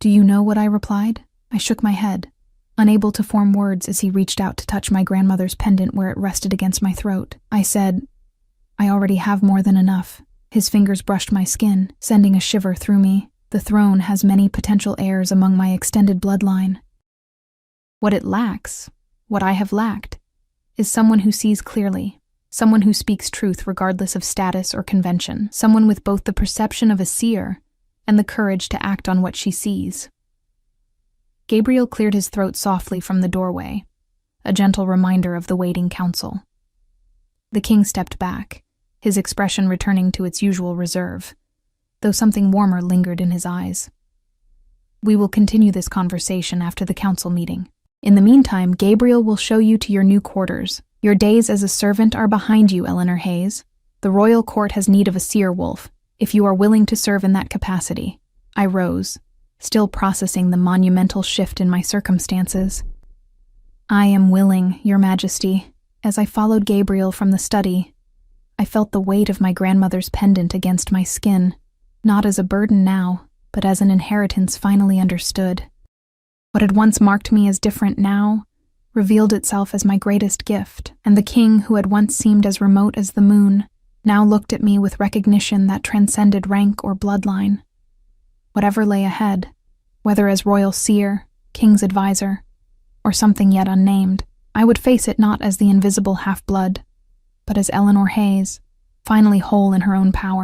"Do you know what I replied?" I shook my head, unable to form words as he reached out to touch my grandmother's pendant where it rested against my throat. I said, "I already have more than enough." His fingers brushed my skin, sending a shiver through me. "The throne has many potential heirs among my extended bloodline. What it lacks, what I have lacked, is someone who sees clearly, someone who speaks truth regardless of status or convention, someone with both the perception of a seer and the courage to act on what she sees." Gabriel cleared his throat softly from the doorway, a gentle reminder of the waiting council. The king stepped back, his expression returning to its usual reserve, though something warmer lingered in his eyes. "We will continue this conversation after the council meeting. In the meantime, Gabriel will show you to your new quarters. Your days as a servant are behind you, Eleanor Hayes. The royal court has need of a seer wolf, if you are willing to serve in that capacity." I rose, still processing the monumental shift in my circumstances. "I am willing, Your Majesty." As I followed Gabriel from the study, I felt the weight of my grandmother's pendant against my skin, not as a burden now, but as an inheritance finally understood. What had once marked me as different now revealed itself as my greatest gift, and the king who had once seemed as remote as the moon now looked at me with recognition that transcended rank or bloodline. Whatever lay ahead, whether as royal seer, king's advisor, or something yet unnamed, I would face it not as the invisible half-blood, but as Eleanor Hayes, finally whole in her own power.